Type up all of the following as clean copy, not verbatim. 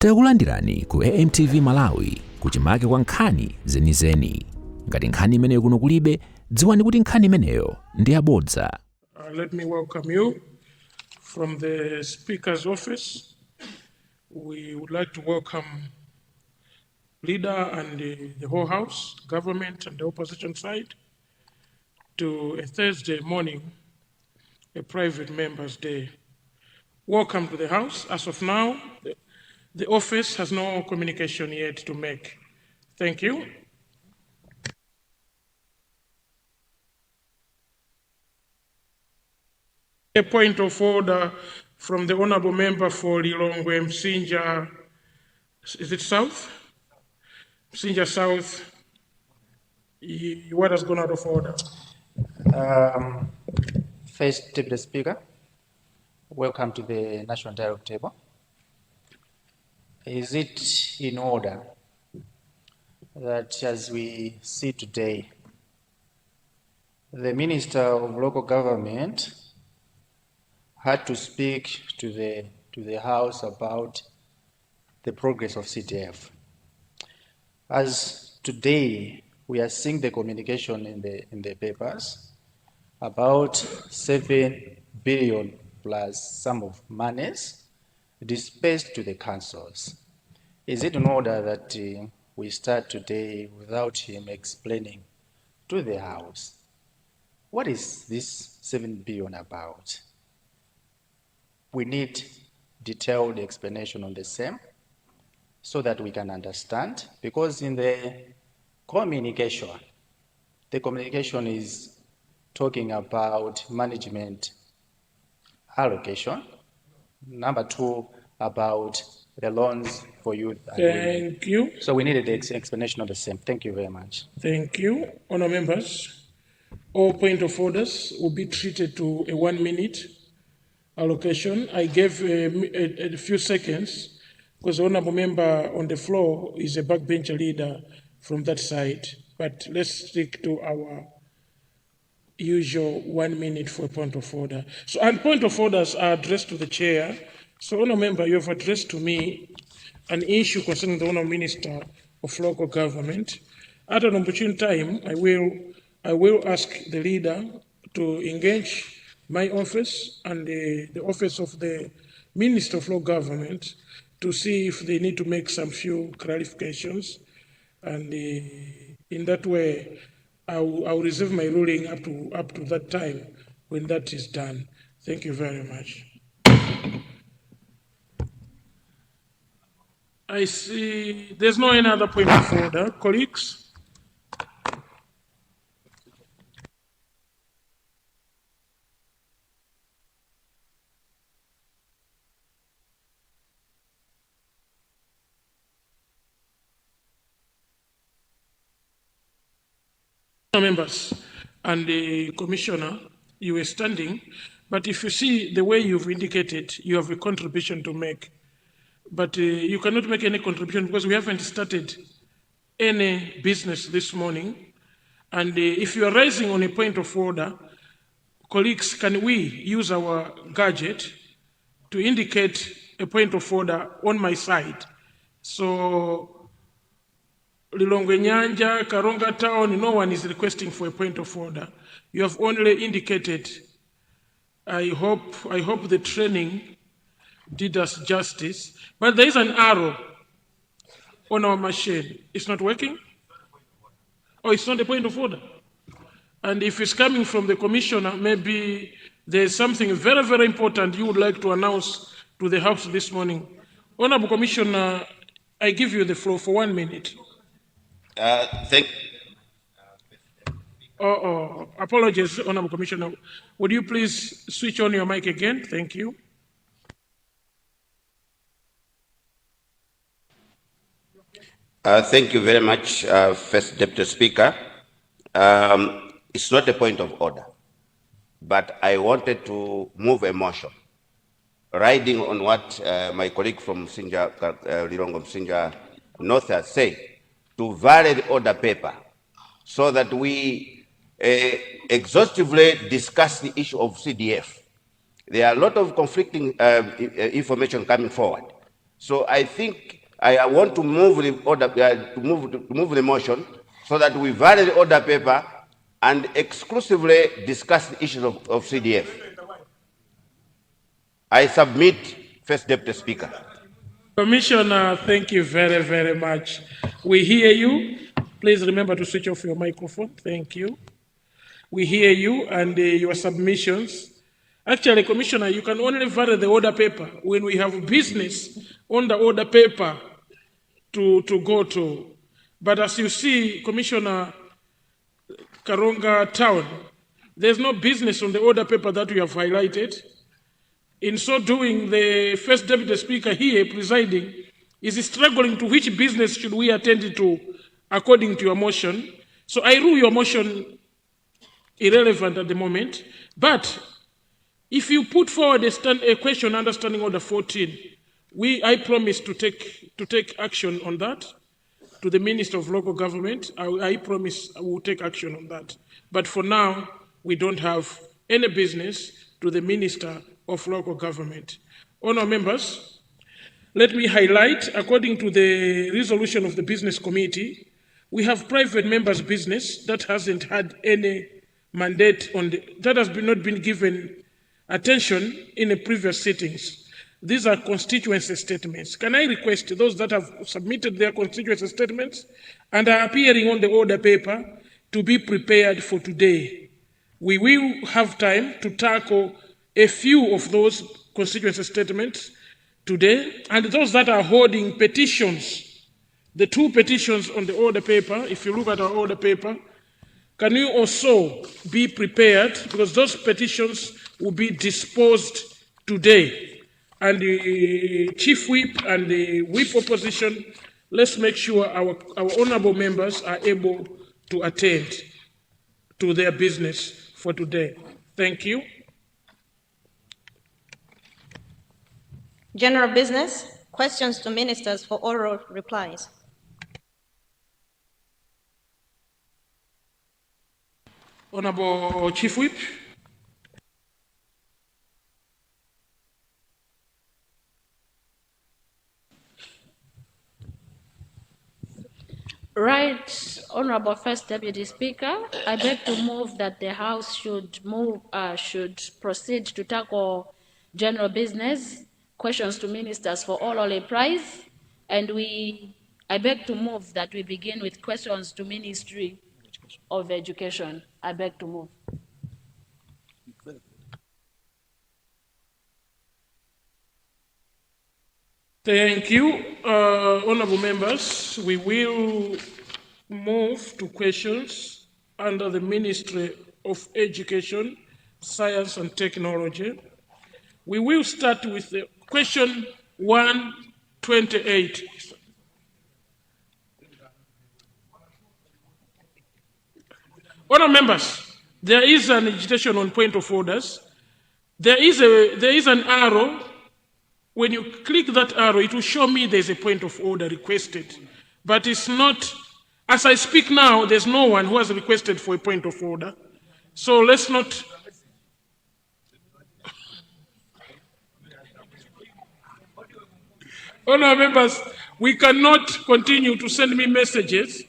Takulandirani ku AMTV Malawi kuchimake kwa nkhani zenizeni. Ngati nkhani imeneyo kuno kulibe, dziwani kuti nkhani imeneyo ndi yabodza. Let me welcome you from the Speaker's office. We would like to welcome leader and the whole House, government and the opposition side to a Thursday morning, a private members' day. Welcome to the House. As of now, the office has no communication yet to make. Thank you. A point of order from the honorable member for Lilongwe Msinja, is it South? Msinja South, what has gone out of order? First Deputy Speaker, welcome to the National Dialogue Table. Is it in order that as we see today, the Minister of Local Government had to speak to the House about the progress of CDF? As today we are seeing the communication in the papers about 7 billion plus sum of monies dispersed to the councils. Is it in order that we start today without him explaining to the House what is this 7 billion about? We need detailed explanation on the same so that we can understand, because in the communication is talking about management allocation. Number 2, about the loans for youth. Thank you. So we needed the explanation of the same. Thank you very much. Thank you. Honour members, all point of orders will be treated to a 1-minute allocation. I gave a few seconds because the honourable member on the floor is a backbencher leader from that side. But let's stick to our usual 1 minute for a point of order. So, and point of orders are addressed to the chair. So, honourable member, you have addressed to me an issue concerning the honourable minister of local government. At an opportune time, I will ask the leader to engage my office and the office of the Minister of Local Government to see if they need to make some few clarifications. And in that way, I will reserve my ruling up to that time when that is done. Thank you very much. I see there's no any other point of order. Colleagues? Members and the commissioner, you were standing, but if you see the way you've indicated, you have a contribution to make. But you cannot make any contribution because we haven't started any business this morning. And if you are raising on a point of order, colleagues, can we use our gadget to indicate a point of order on my side? So, Lilongwe Nyanja, Karonga Town, no one is requesting for a point of order. You have only indicated. I hope the training did us justice. But there is an arrow on our machine. It's not working? Oh, it's not a point of order. And if it's coming from the commissioner, maybe there's something very, very important you would like to announce to the House this morning. Honorable Commissioner, I give you the floor for 1 minute. Apologies, Honorable Commissioner. Would you please switch on your mic again? Thank you. Thank you very much, First Deputy Speaker. It's not a point of order, but I wanted to move a motion, riding on what my colleague from Lilongwe Msinja North has said, to vary the order paper so that we exhaustively discuss the issue of CDF. There are a lot of conflicting information coming forward. So I think I want to move the order, to move the motion so that we vary the order paper and exclusively discuss the issues of CDF. I submit, First Deputy Speaker. Commissioner, thank you very, very much. We hear you. Please remember to switch off your microphone. Thank you. We hear you and your submissions. Actually, Commissioner, you can only vary the order paper when we have business on the order paper to go to. But as you see, Commissioner Karonga Town, there's no business on the order paper that we have highlighted. In so doing, the First Deputy Speaker here presiding is struggling to which business should we attend to according to your motion. So I rule your motion irrelevant at the moment. But if you put forward a question under Standing Order 14, I promise to take action on that to the Minister of Local Government. I promise I will take action on that. But for now, we don't have any business to the Minister of Local Government. Honourable members, let me highlight, according to the resolution of the Business Committee, we have private members' business that hasn't had any mandate that has not been given attention in the previous sittings. These are constituency statements. Can I request those that have submitted their constituency statements and are appearing on the order paper to be prepared for today? We will have time to tackle a few of those constituency statements today, and those that are holding petitions, the two petitions on the order paper, if you look at our order paper, can you also be prepared, because those petitions will be disposed today. And the Chief Whip and the Whip Opposition, let's make sure our honorable members are able to attend to their business for today. Thank you. General business, questions to ministers for oral replies. Honorable Chief Whip. Right, Honorable First Deputy Speaker, I beg to move that the House should proceed to tackle general business, questions to ministers for oral replies, and I beg to move that we begin with questions to Ministry of Education. I beg to move. Thank you. Honorable members, we will move to questions under the Ministry of Education, Science and Technology. We will start with the question 128. Honorable members, there is an agitation on point of orders. There is an arrow. When you click that arrow, it will show me there's a point of order requested. But it's not, as I speak now, there's no one who has requested for a point of order. So let's not. Honourable members, we cannot continue to send me messages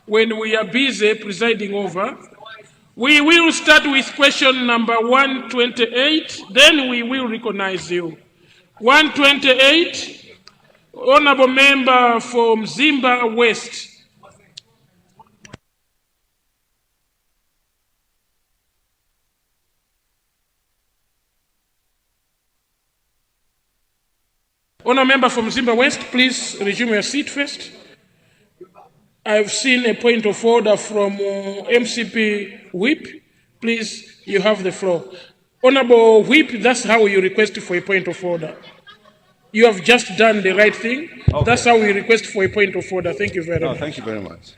when we are busy presiding over. We will start with question number 128, then we will recognize you. 128, Honourable Member for Mzimba West. Honourable Member from Mzimba West, please resume your seat first. I've seen a point of order from MCP Whip. Please, you have the floor. Honourable Whip, that's how you request for a point of order. You have just done the right thing. Okay. That's how we request for a point of order. Thank you very much. Thank you very much.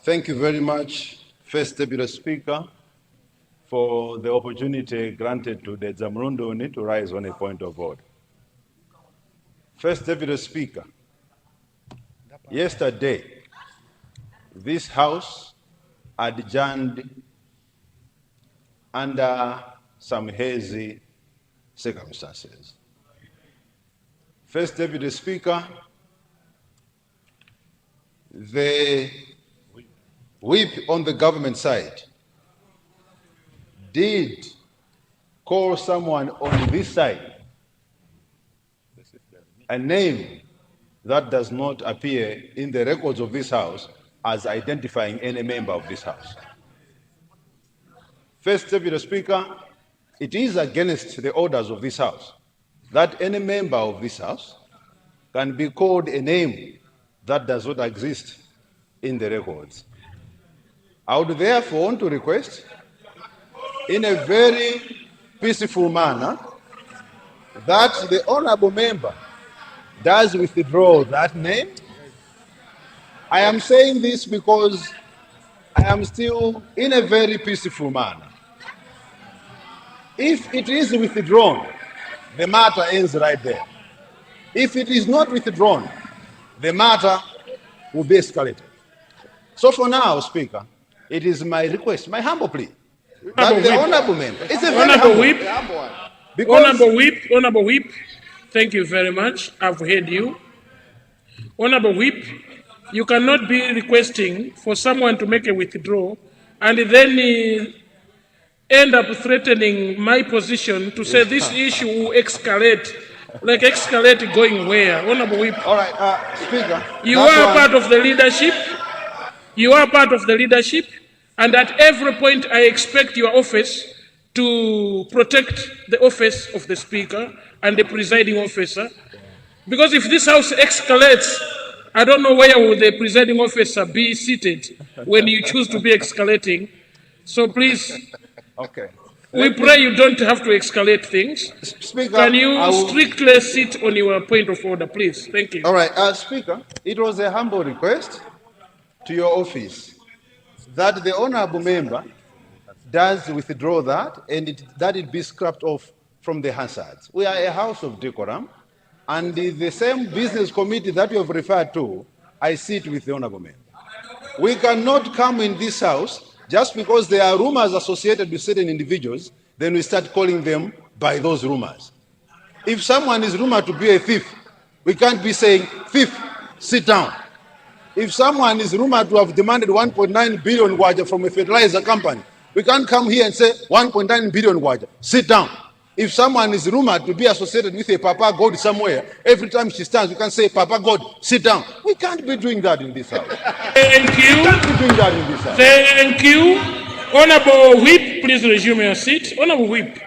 Thank you very much, First Deputy Speaker, for the opportunity granted to the Zamrunduni to rise on a point of order. First Deputy Speaker, yesterday, this House adjourned under some hazy circumstances. First Deputy Speaker, the whip on the government side did call someone on this side a name that does not appear in the records of this House as identifying any member of this House. First Deputy Speaker, it is against the orders of this House that any member of this House can be called a name that does not exist in the records. I would therefore want to request, in a very peaceful manner, that the honorable member does withdraw that name. I am saying this because I am still in a very peaceful manner. If it is withdrawn, the matter ends right there. If it is not withdrawn, the matter will be escalated. So for now, Speaker, it is my request, my humble plea, that the honorable member, it's a very humble one. Honorable Whip, thank you very much. I've heard you. Honorable Whip, you cannot be requesting for someone to make a withdrawal and then end up threatening my position to say this issue will escalate. Like escalate going where? Honorable Whip. All right, Speaker. You are part of the leadership. You are part of the leadership. And at every point, I expect your office to protect the office of the Speaker and the presiding officer. Because if this House escalates, I don't know where will the presiding officer be seated when you choose to be escalating. So please, okay. We pray you don't have to escalate things. Speaker, can you strictly sit on your point of order, please? Thank you. All right, Speaker, it was a humble request to your office that the honorable member does withdraw that and that it be scrapped off from the Hansards. We are a house of decorum, and the same business committee that you have referred to, I sit with the honorable member. We cannot come in this house just because there are rumors associated with certain individuals, then we start calling them by those rumors. If someone is rumored to be a thief, we can't be saying, thief, sit down. If someone is rumored to have demanded 1.9 billion waja from a fertilizer company, we can't come here and say 1.9 billion waja, sit down. If someone is rumored to be associated with a Papa God somewhere, every time she stands, we can say, Papa God, sit down. We can't be doing that in this house. Thank you. We can't be doing that in this house. Thank you. Honorable Whip, please resume your seat. Honorable Whip,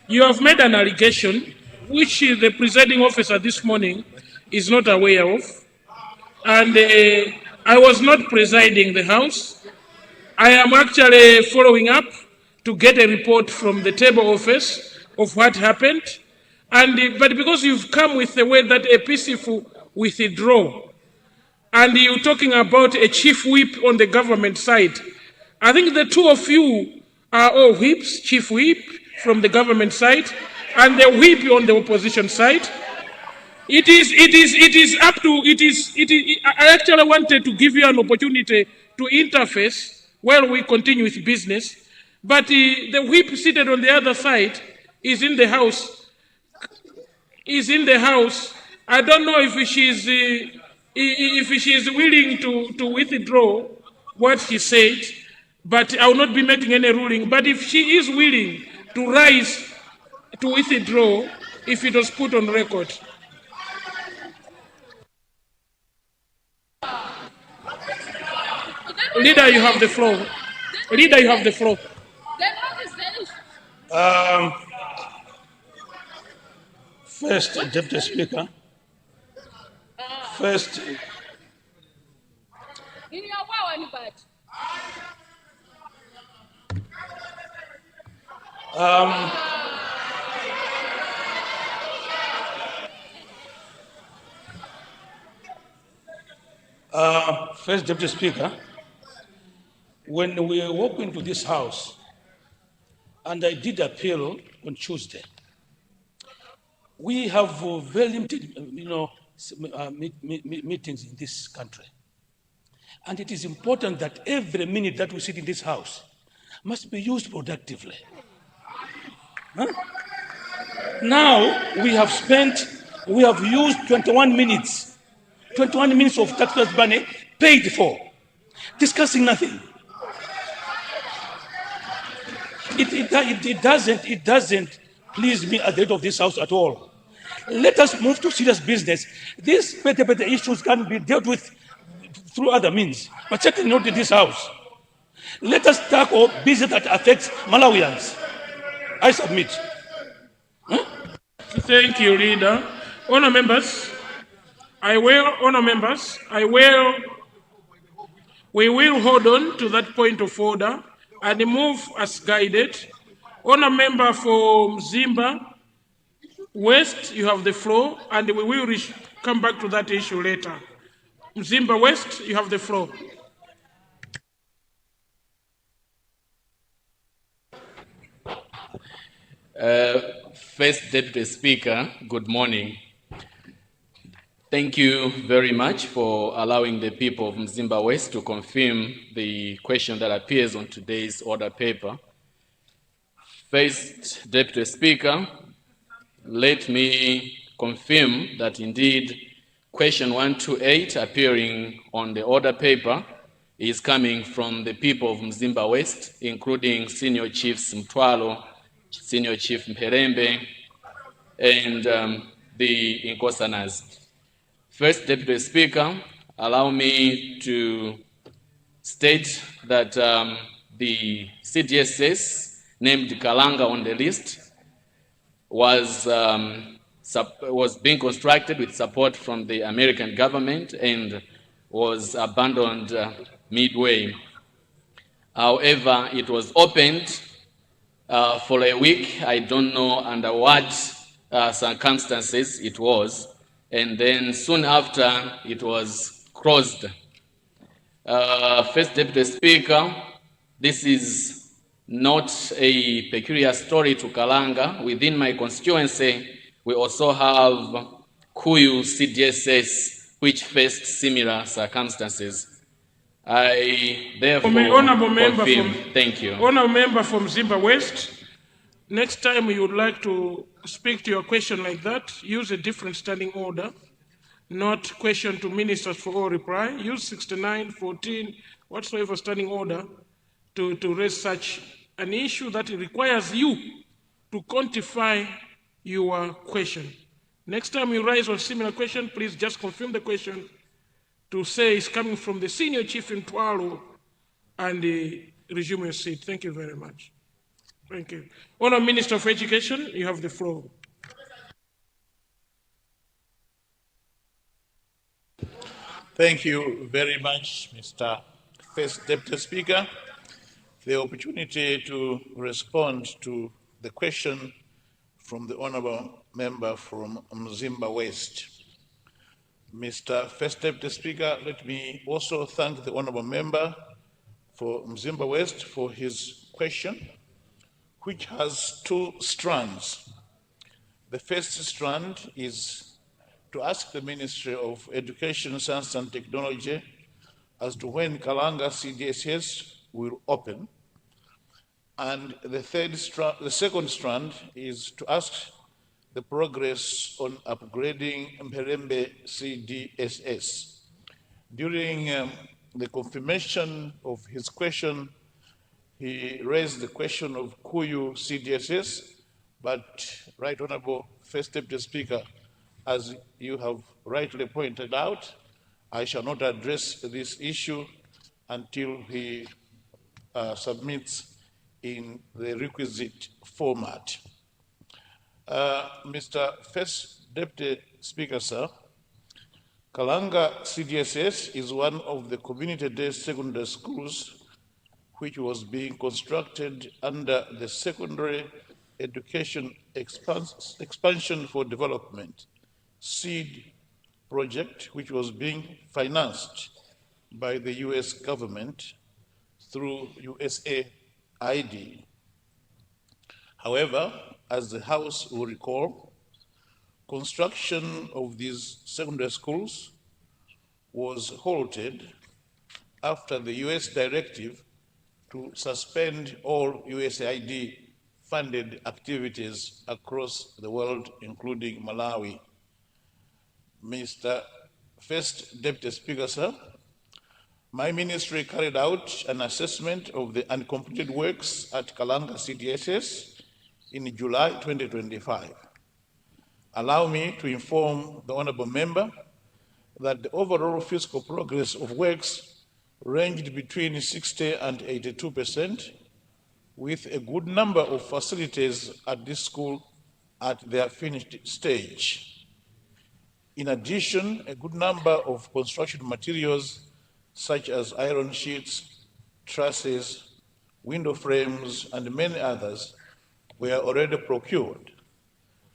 you have made an allegation which the presiding officer this morning is not aware of. And I was not presiding the House. I am actually following up to get a report from the table office of what happened. And but because you've come with the way that a peaceful withdrawal, and you're talking about a chief whip on the government side, I think the two of you are all whips, chief whip from the government side, and the whip on the opposition side. I actually wanted to give you an opportunity to interface while we continue with business, but the whip seated on the other side is in the House. I don't know if she is willing to withdraw what he said, but I will not be making any ruling. But if she is willing to rise to withdraw, if it was put on record. Leader, you have the floor. Leader, you have the floor. First, Deputy Speaker. First. First, Deputy Speaker, when we walked into this House, and I did appeal on Tuesday, we have very limited, meetings in this country. And it is important that every minute that we sit in this House must be used productively. Huh? Now we have used 21 minutes. 21 minutes of taxpayers' money paid for, discussing nothing. It doesn't please me at the head of this house at all. Let us move to serious business. These petty issues can be dealt with through other means, but certainly not in this house. Let us tackle business that affects Malawians. I submit. Thank you, Leader. Honor members, we will hold on to that point of order and move as guided. Honor member for Mzimba West, you have the floor, and we will come back to that issue later. Mzimba West, you have the floor. First Deputy Speaker, good morning. Thank you very much for allowing the people of Mzimba West to confirm the question that appears on today's order paper. First Deputy Speaker, let me confirm that indeed question 128 appearing on the order paper is coming from the people of Mzimba West, including Senior Chiefs Mtwalo, Senior Chief Mperembe, and the Inkosanas. First Deputy Speaker, allow me to state that the CDSS named Kalanga on the list was being constructed with support from the American government and was abandoned midway. However, it was opened for a week. I don't know under what circumstances it was, and then soon after it was closed. First Deputy Speaker, this is not a peculiar story to Kalanga. Within my constituency, we also have Kunkuyu CDSS, which faced similar circumstances. I therefore confirm. Thank you. Honourable member from Mzimba West, next time you would like to speak to your question like that, use a different standing order, not question to ministers for all reply. Use 69, 14, whatsoever standing order to raise such an issue that requires you to quantify your question. Next time you raise a similar question, please just confirm the question to say it's coming from the Senior Chief in Twalo and resume your seat. Thank you very much. Thank you. Honourable Minister of Education, you have the floor. Thank you very much, Mr. First Deputy Speaker, for the opportunity to respond to the question from the Honourable Member from Mzimba West. Mr. First Deputy Speaker, let me also thank the Honourable Member for Mzimba West for his question, which has two strands. The first strand is to ask the Ministry of Education, Science and Technology as to when Kalanga CDSS will open. And the second strand is to ask the progress on upgrading Mperembe CDSS. During the confirmation of his question, he raised the question of Kunkuyu CDSS, but Right Honourable First Deputy Speaker, as you have rightly pointed out, I shall not address this issue until he submits in the requisite format. Mr. First Deputy Speaker, sir, Kalanga CDSS is one of the community-day secondary schools which was being constructed under the Secondary Education Expansion for Development, SEED project, which was being financed by the US government through USAID. However, as the House will recall, construction of these secondary schools was halted after the US directive to suspend all USAID funded activities across the world, including Malawi. Mr. First Deputy Speaker, sir, my ministry carried out an assessment of the uncompleted works at Kalanga CDSS in July 2025. Allow me to inform the Honorable Member that the overall fiscal progress of works ranged between 60 and 82%, with a good number of facilities at this school at their finished stage. In addition, a good number of construction materials such as iron sheets, trusses, window frames, and many others were already procured,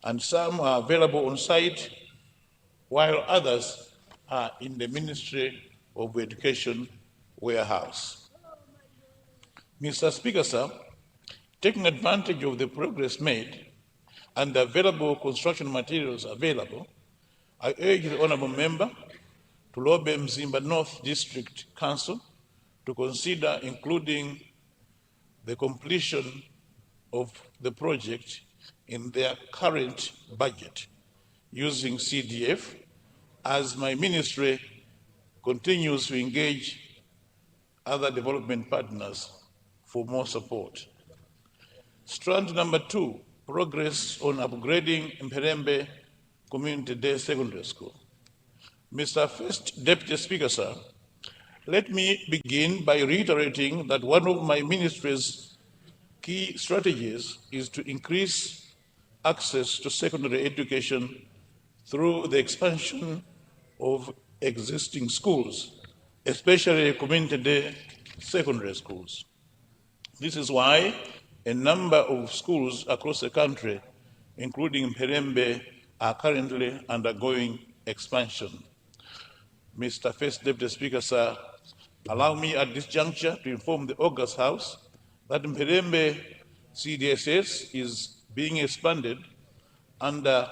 and some are available on site, while others are in the Ministry of Education warehouse. Mr. Speaker, sir, taking advantage of the progress made and the available construction materials available, I urge the Honourable Member to lobby Mzimba North District Council to consider including the completion of the project in their current budget using CDF, as my ministry continues to engage other development partners for more support. Strand number 2, progress on upgrading Mperembe Community Day Secondary School. Mr. First Deputy Speaker, sir, let me begin by reiterating that one of my ministry's key strategies is to increase access to secondary education through the expansion of existing schools, especially community day secondary schools. This is why a number of schools across the country, including Mperembe, are currently undergoing expansion. Mr. First Deputy Speaker, sir, allow me at this juncture to inform the August House that Mperembe CDSS is being expanded under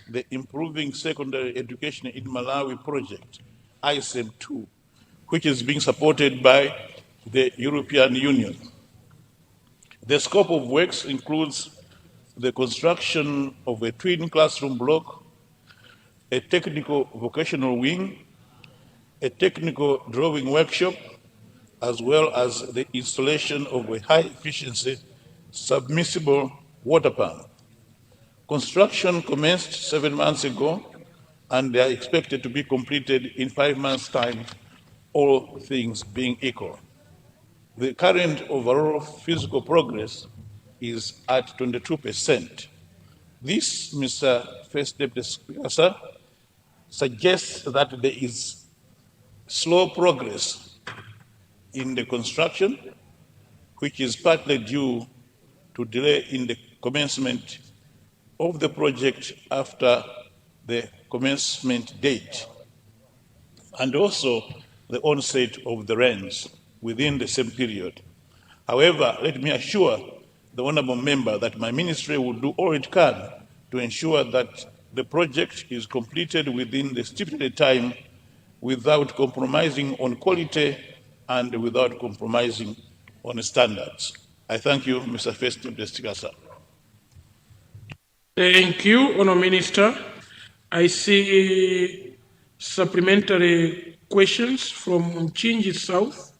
the Improving Secondary Education in Malawi project, ISEM 2, which is being supported by the European Union. The scope of works includes the construction of a twin classroom block, a technical vocational wing, a technical drawing workshop, as well as the installation of a high-efficiency submersible water pump. Construction commenced 7 months ago, and they are expected to be completed in 5 months' time, all things being equal. The current overall physical progress is at 22%. This, Mr. First Deputy Speaker, sir, suggests that there is slow progress in the construction, which is partly due to delay in the commencement of the project after the commencement date, and also the onset of the rains within the same period. However, let me assure the Honourable Member that my ministry will do all it can to ensure that the project is completed within the stipulated time without compromising on quality and without compromising on standards. I thank you, Mr. First Deputy Speaker, sir. Thank you, Honourable Minister. I see supplementary questions from Mchinji South,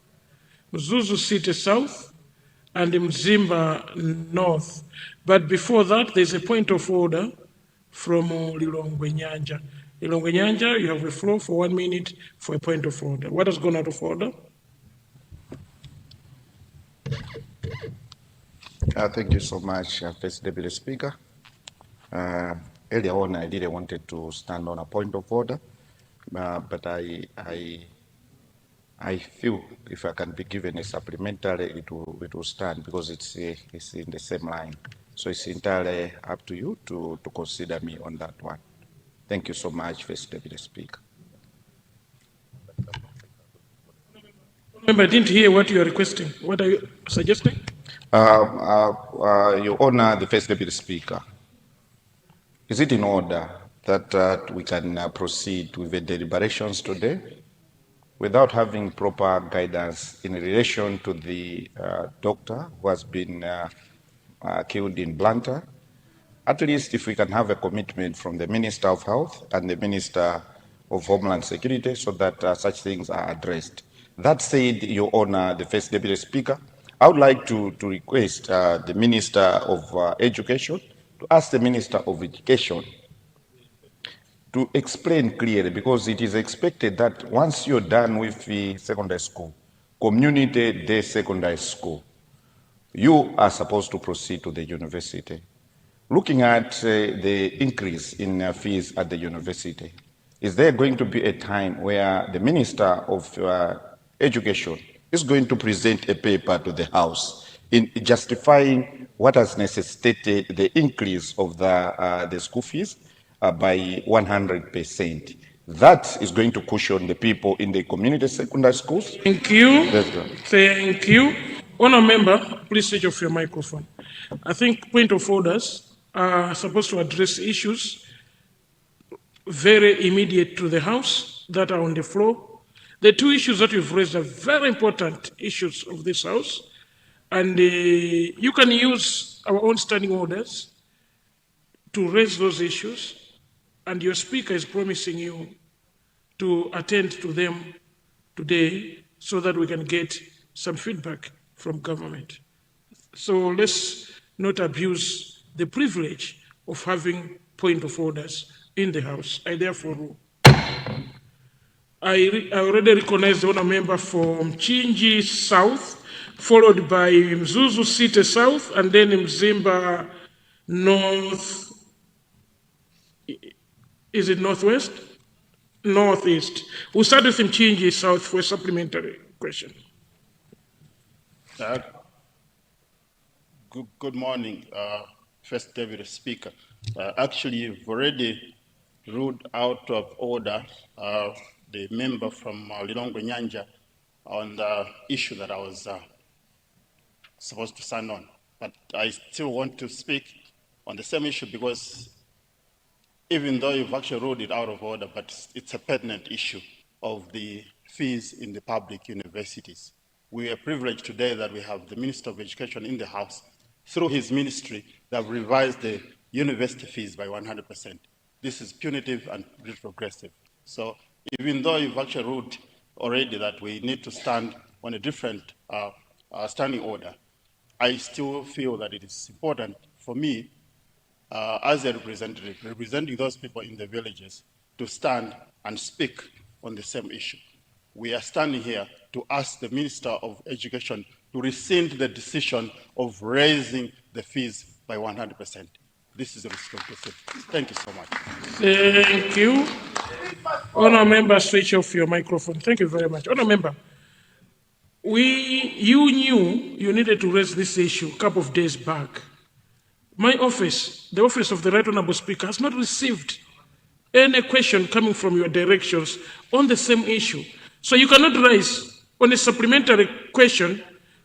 Mzuzu City South, and Mzimba North. But before that, there's a point of order from Lilongwe Nyanja. Lilongwe Nyanja, you have the floor for 1 minute for a point of order. What has gone out of order? Thank you so much, First Deputy Speaker. Earlier on, I didn't want to stand on a point of order, but I feel if I can be given a supplementary, it will stand because it's in the same line. So it's entirely up to you to consider me on that one. Thank you so much, First Deputy Speaker. Remember, I didn't hear what you are requesting. What are you suggesting? Your Honor, the First Deputy Speaker, is it in order that we can proceed with the deliberations today without having proper guidance in relation to the doctor who has been killed in Blantyre. At least if we can have a commitment from the Minister of Health and the Minister of Homeland Security so that such things are addressed. That said, Your Honor, the First Deputy Speaker, I would like to request the Minister of Education to ask the Minister of Education to explain clearly, because it is expected that once you're done with the secondary school, community-day secondary school, you are supposed to proceed to the university. Looking at the increase in fees at the university, is there going to be a time where the Minister of Education is going to present a paper to the House in justifying what has necessitated the increase of the school fees by 100%? That is going to cushion the people in the community secondary schools. Thank you. Thank you. Honourable Member, please switch off your microphone. I think point of orders are supposed to address issues very immediate to the House that are on the floor. The two issues that you've raised are very important issues of this House, and you can use our own standing orders to raise those issues, and your Speaker is promising you to attend to them today so that we can get some feedback from government. So let's not abuse the privilege of having point of orders in the House. I therefore rule. I already recognize the honour member for Mchinji South, followed by Mzuzu City South, and then Mzimba North. Is it Northwest? Northeast. We'll start with Mchinji South for a supplementary question. Good morning, First Deputy Speaker. Actually, you've already ruled out of order the member from Lilongwe Nyanja on the issue that I was supposed to stand on. But I still want to speak on the same issue because even though you've actually ruled it out of order, but it's a pertinent issue of the fees in the public universities. We are privileged today that we have the Minister of Education in the House. Through his ministry, they have revised the university fees by 100%. This is punitive and retrogressive. So even though you've actually ruled already that we need to stand on a different standing order, I still feel that it is important for me as a representative, representing those people in the villages, to stand and speak on the same issue. We are standing here to ask the Minister of Education to rescind the decision of raising the fees by 100%. This is a responsibility. Thank you so much. Thank you. Honour Member, switch off your microphone. Thank you very much. Honour Member, you knew you needed to raise this issue a couple of days back. My office, the office of the Right Honourable Speaker, has not received any question coming from your directions on the same issue. So you cannot raise on a supplementary question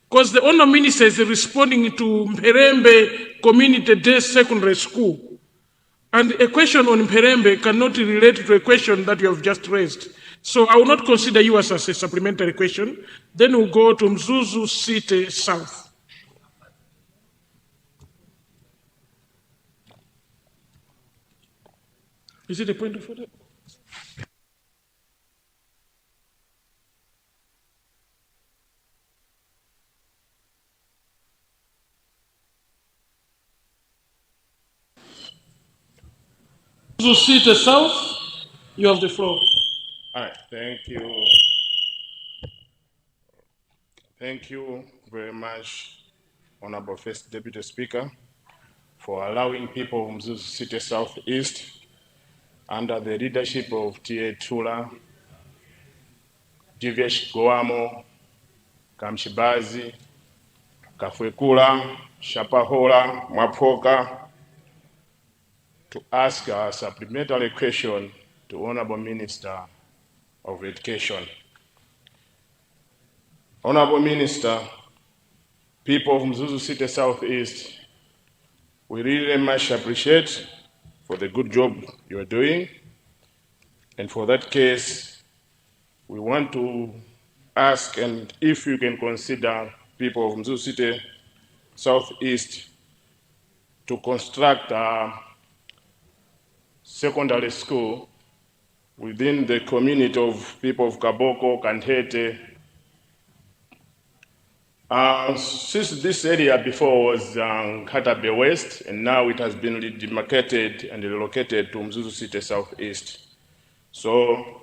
because the Honour Minister is responding to Mperembe Community Day Secondary School. And a question on Mperembe cannot relate to a question that you have just raised. So I will not consider you as a supplementary question. Then we'll go to Mzuzu City South. Is it a point of order? Mzuzu City South, you have the floor. All right, thank you. Thank you very much, Honorable First Deputy Speaker, for allowing people of Mzuzu City Southeast, under the leadership of T.A. Tula, Divesh Goamo, Kamshibazi, Kafwekula, Shapahola, Mapoka, to ask a supplementary question to Honorable Minister of Education. Honorable Minister, people of Mzuzu City Southeast, we really much appreciate for the good job you are doing. And for that case, we want to ask, and if you can consider people of Mzuzu City Southeast to construct a secondary school within the community of people of Kaboko, Kantete. Since this area before was Katabe West, and now it has been demarcated and relocated to Mzuzu City Southeast. So,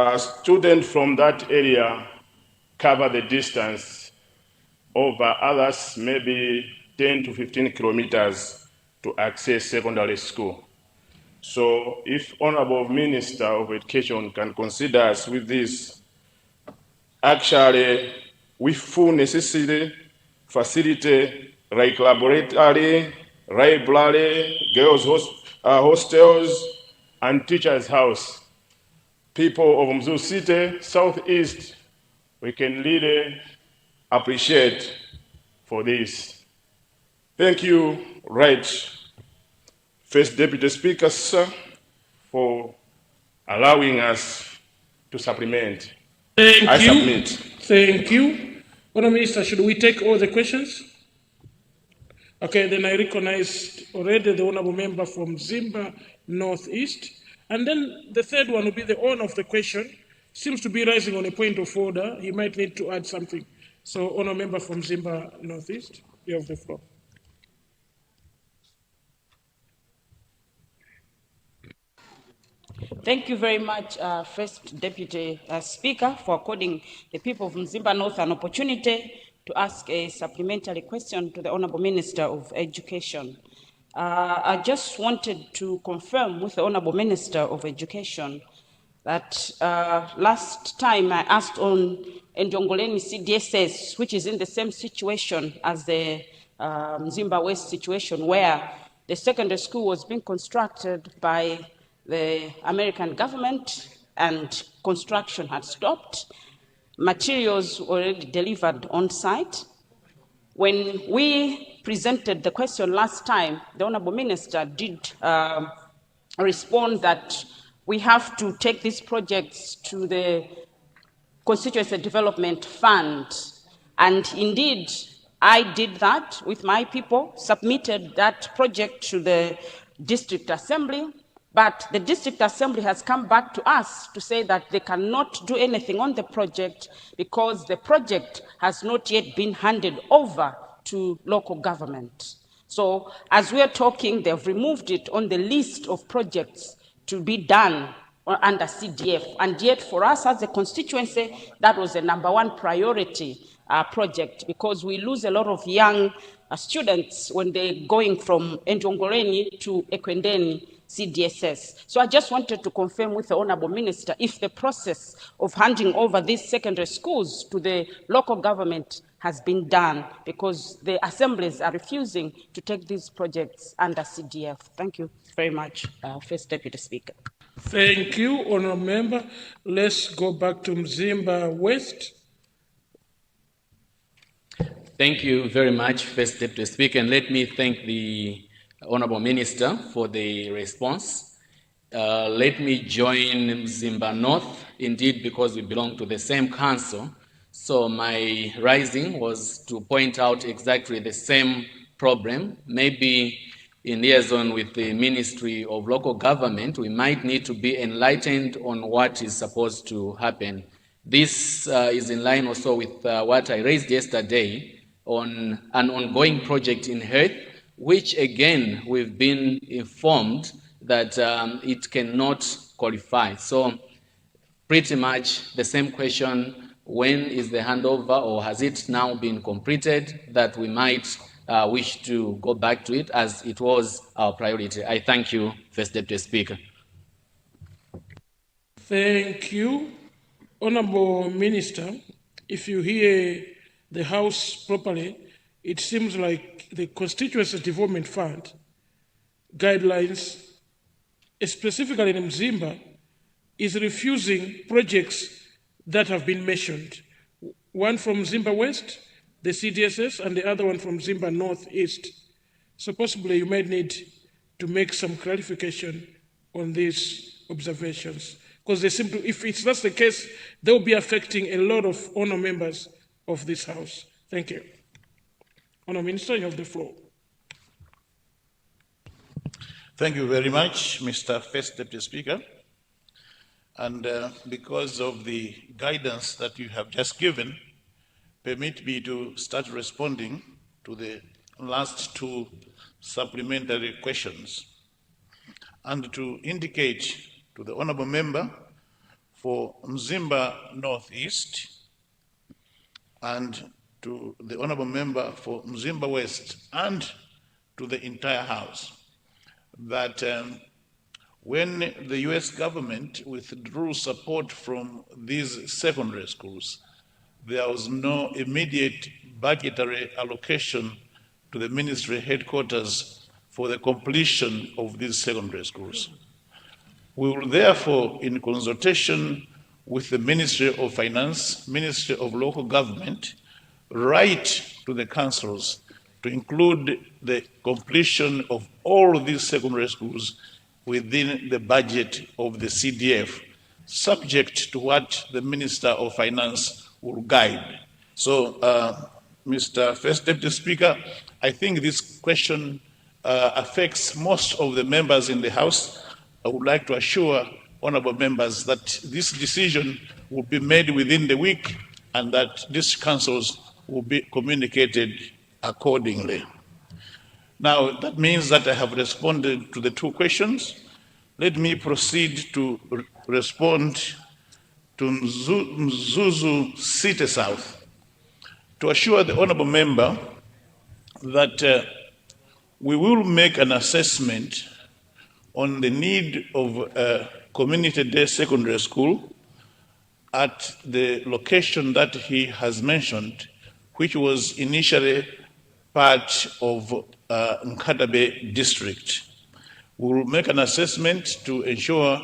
students from that area cover the distance over others, maybe 10 to 15 kilometers to access secondary school. So if Honorable Minister of Education can consider us with this, actually with full necessary facility like laboratory, library, girls' hostels, and teachers' house, people of Mzuzu City, Southeast, we can really appreciate for this. Thank you, right, First Deputy Speaker, sir, for allowing us to supplement. Thank you. Submit. Thank you. Honourable Minister, should we take all the questions? Okay, then I recognized already the Honourable Member from Zimba Northeast. And then the third one will be the owner of the question. Seems to be rising on a point of order. He might need to add something. So, Honourable Member from Zimba Northeast, you have the floor. Thank you very much, First Deputy Speaker, for according the people of Mzimba North an opportunity to ask a supplementary question to the Honourable Minister of Education. I just wanted to confirm with the Honourable Minister of Education that last time I asked on Ndongoleni CDSS, which is in the same situation as the Mzimba West situation, where the secondary school was being constructed by the American government and construction had stopped. Materials already delivered on site. When we presented the question last time, the Honourable Minister did respond that we have to take these projects to the Constituency Development Fund. And indeed, I did that with my people, submitted that project to the District Assembly. But the District Assembly has come back to us to say that they cannot do anything on the project because the project has not yet been handed over to local government. So as we are talking, they've removed it on the list of projects to be done under CDF. And yet for us as a constituency, that was the #1 priority project because we lose a lot of young students when they're going from Ndongoleni to Ekwendeni CDSS. So I just wanted to confirm with the Honourable Minister if the process of handing over these secondary schools to the local government has been done because the assemblies are refusing to take these projects under CDF. Thank you very much, First Deputy Speaker. Thank you, Honourable Member. Let's go back to Mzimba West. Thank you very much, First Deputy Speaker, and let me thank the Honourable Minister for the response. Let me join Mzimba North, indeed, because we belong to the same council. So my rising was to point out exactly the same problem. Maybe in liaison with the Ministry of Local Government, we might need to be enlightened on what is supposed to happen. This is in line also with what I raised yesterday on an ongoing project in Hearth, which again we've been informed that it cannot qualify. So pretty much the same question, when is the handover or has it now been completed, that we might wish to go back to it as it was our priority. I thank you, First Deputy Speaker. Thank you. Honourable Minister, if you hear the House properly, it seems like the Constituency Development Fund guidelines, specifically in Mzimba, is refusing projects that have been mentioned. One from Mzimba West, the CDSS, and the other one from Mzimba Northeast. So possibly you might need to make some clarification on these observations. Because they seem to, if it's that's the case, they will be affecting a lot of honor members of this House. Thank you. Honourable Minister, you have the floor. Thank you very much, Mr. First Deputy Speaker. And because of the guidance that you have just given, permit me to start responding to the last two supplementary questions and to indicate to the Honourable Member for Mzimba Northeast and to the Honourable Member for Mzimba West and to the entire House that when the US government withdrew support from these secondary schools, there was no immediate budgetary allocation to the ministry headquarters for the completion of these secondary schools. We will therefore, in consultation with the Ministry of Finance, Ministry of Local Government, write to the councils to include the completion of all these secondary schools within the budget of the CDF, subject to what the Minister of Finance will guide. So, Mr. First Deputy Speaker, I think this question affects most of the members in the House. I would like to assure honourable members that this decision will be made within the week and that these councils will be communicated accordingly. Now, that means that I have responded to the two questions. Let me proceed to respond to Mzuzu City South. To assure the honourable member that we will make an assessment on the need of a community day secondary school at the location that he has mentioned, which was initially part of Nkatabe district. We will make an assessment to ensure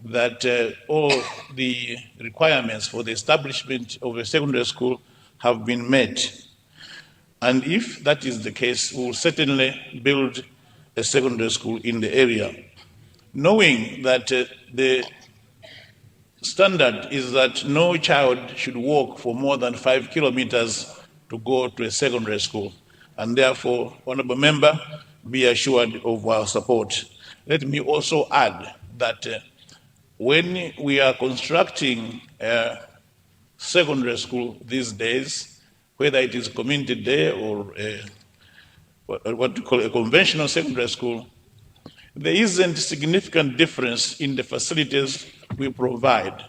that all the requirements for the establishment of a secondary school have been met. And if that is the case, we will certainly build a secondary school in the area, knowing that the standard is that no child should walk for more than 5 kilometers to go to a secondary school. And therefore, honourable member, be assured of our support. Let me also add that when we are constructing a secondary school these days, whether it is community day or what we call a conventional secondary school, there isn't significant difference in the facilities we provide.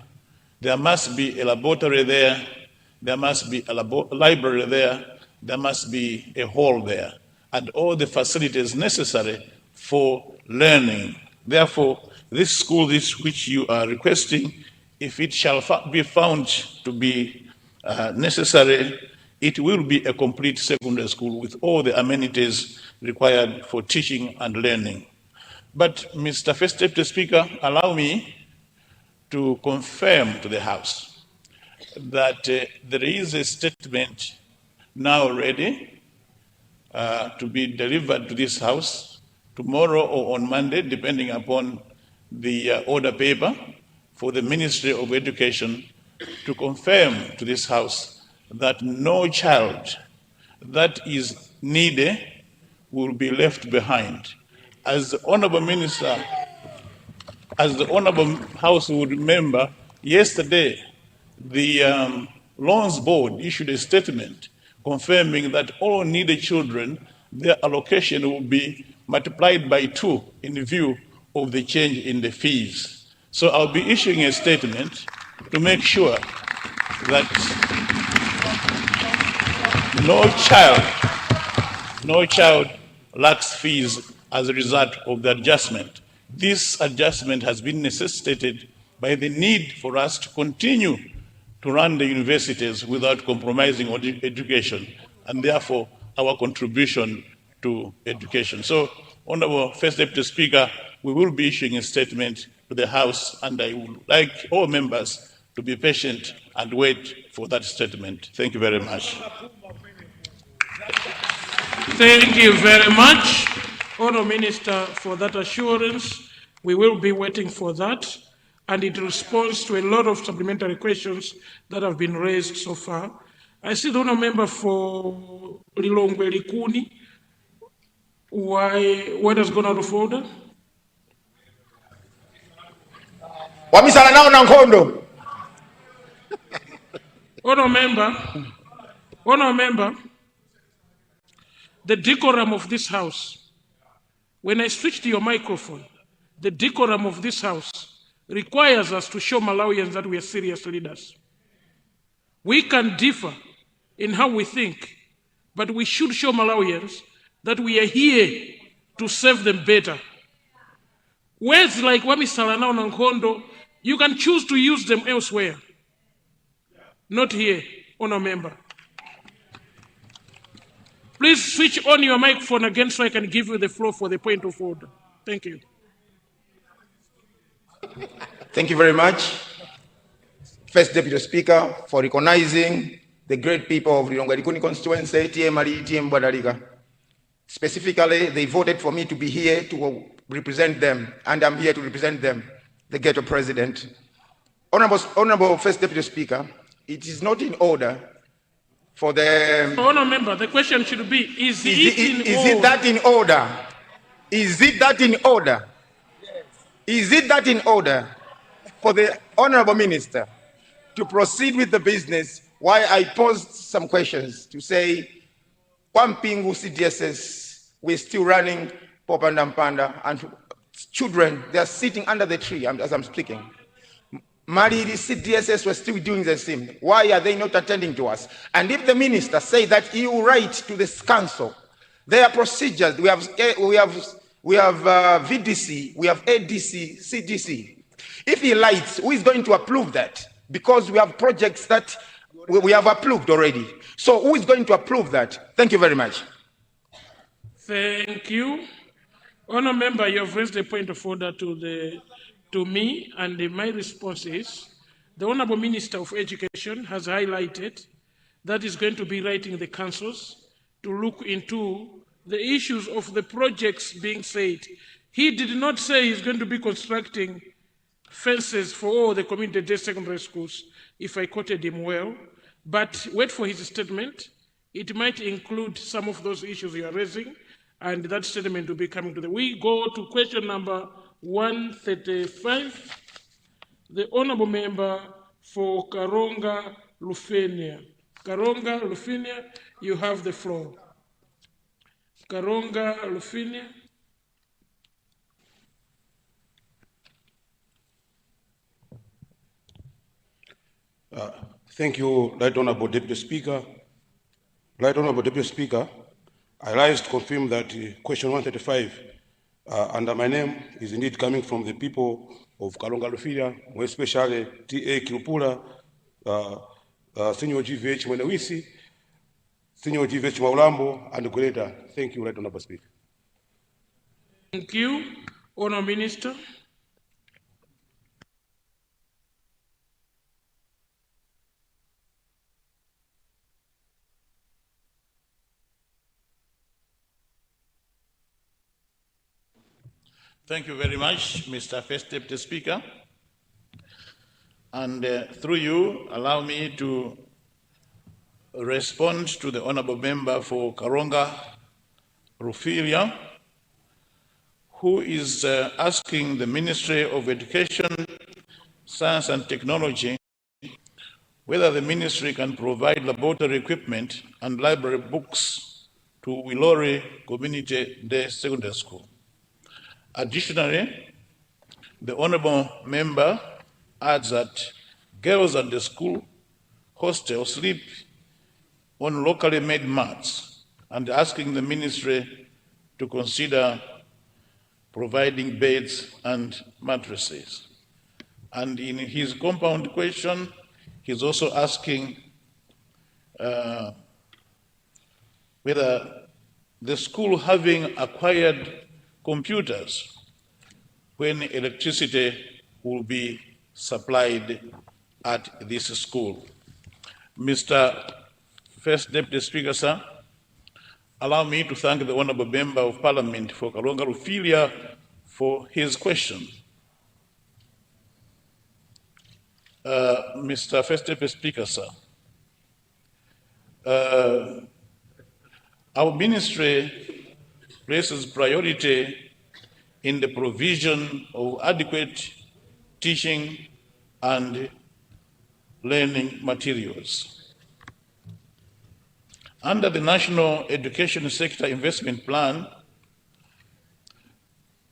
There must be a laboratory there, there must be a library there must be a hall there, and all the facilities necessary for learning. Therefore, this school which you are requesting, if it shall be found to be necessary, it will be a complete secondary school with all the amenities required for teaching and learning. But, Mr. First Deputy Speaker, allow me to confirm to the House that there is a statement now ready to be delivered to this House tomorrow or on Monday, depending upon the order paper for the Ministry of Education, to confirm to this House that no child that is needy will be left behind. As the Honourable Minister, as the Honourable House would remember, yesterday the Loans Board issued a statement confirming that all needy children, their allocation will be multiplied by 2 in view of the change in the fees. So I'll be issuing a statement to make sure that no child lacks fees as a result of the adjustment. This adjustment has been necessitated by the need for us to continue to run the universities without compromising on education, and therefore our contribution to education. So, Honourable First Deputy Speaker, we will be issuing a statement to the House, and I would like all members to be patient and wait for that statement. Thank you very much. Thank you very much, Honourable Minister, for that assurance. We will be waiting for that, and it responds to a lot of supplementary questions that have been raised so far. I see the honourable member for Lilongwe Likuni. What has gone out of order? Wamisala nao na nkhondo. Honourable member, the decorum of this house, when I switch to your microphone, the decorum of this house requires us to show Malawians that we are serious leaders. We can differ in how we think, but we should show Malawians that we are here to serve them better. Words like Wamisala nao na nkhondo, you can choose to use them elsewhere. Not here, honourable member. Please switch on your microphone again so I can give you the floor for the point of order. Thank you. Thank you very much, First Deputy Speaker, for recognizing the great people of Lilongwe Likuni constituency, TM Bwadalika. Specifically, they voted for me to be here to represent them, and I'm here to represent them, the ghetto president. Honorable First Deputy Speaker, it is not in order for the... Honourable member, the question should be, is it that in order? Is it that in order? Yes. Is it that in order for the Honourable Minister to proceed with the business while I posed some questions to say, Kwampingu CDSS, we're still running Popanda Mpanda, and children, they are sitting under the tree as I'm speaking. Maliri CDSS were still doing the same. Why are they not attending to us? And if the minister say that he will write to this council, there are procedures. We have VDC, we have ADC, CDC. If he writes, who is going to approve that? Because we have projects that we have approved already. So who is going to approve that? Thank you very much. Thank you. Honourable member, you have raised a point of order to me, and my response is, the Honourable Minister of Education has highlighted that is going to be writing the councils to look into the issues of the projects being said. He did not say he's going to be constructing fences for all the community-day secondary schools, if I quoted him well, but wait for his statement. It might include some of those issues you are raising, and that statement will be coming to we go to question number 135, the honourable member for Karonga Lufenia. Karonga Lufenia, you have the floor. Karonga Lufenia. Thank you, Right Honourable Deputy Speaker. Right Honourable Deputy Speaker, I rise to confirm that question 135 under my name is indeed coming from the people of Karonga Lufenia, more especially T.A. Kilupula, Senior GVH Mwenewisi, Senior GVH Maulambo, and Greta. Thank you, Right Honourable Speaker. Thank you, Honourable Minister. Thank you very much, Mr. First Deputy Speaker. And through you, allow me to respond to the Honourable Member for Karonga Rufilia, who is asking the Ministry of Education, Science and Technology whether the ministry can provide laboratory equipment and library books to Wilori Community Day Secondary School. Additionally, the Honourable Member adds that girls at the school hostel sleep on locally made mats and asking the ministry to consider providing beds and mattresses. And in his compound question, he's also asking whether the school having acquired computers when electricity will be supplied at this school. Mr. First Deputy Speaker, sir, allow me to thank the Honourable Member of Parliament for Karonga Rufilia for his question. Mr. First Deputy Speaker, sir, Our ministry places priority in the provision of adequate teaching and learning materials. Under the National Education Sector Investment Plan,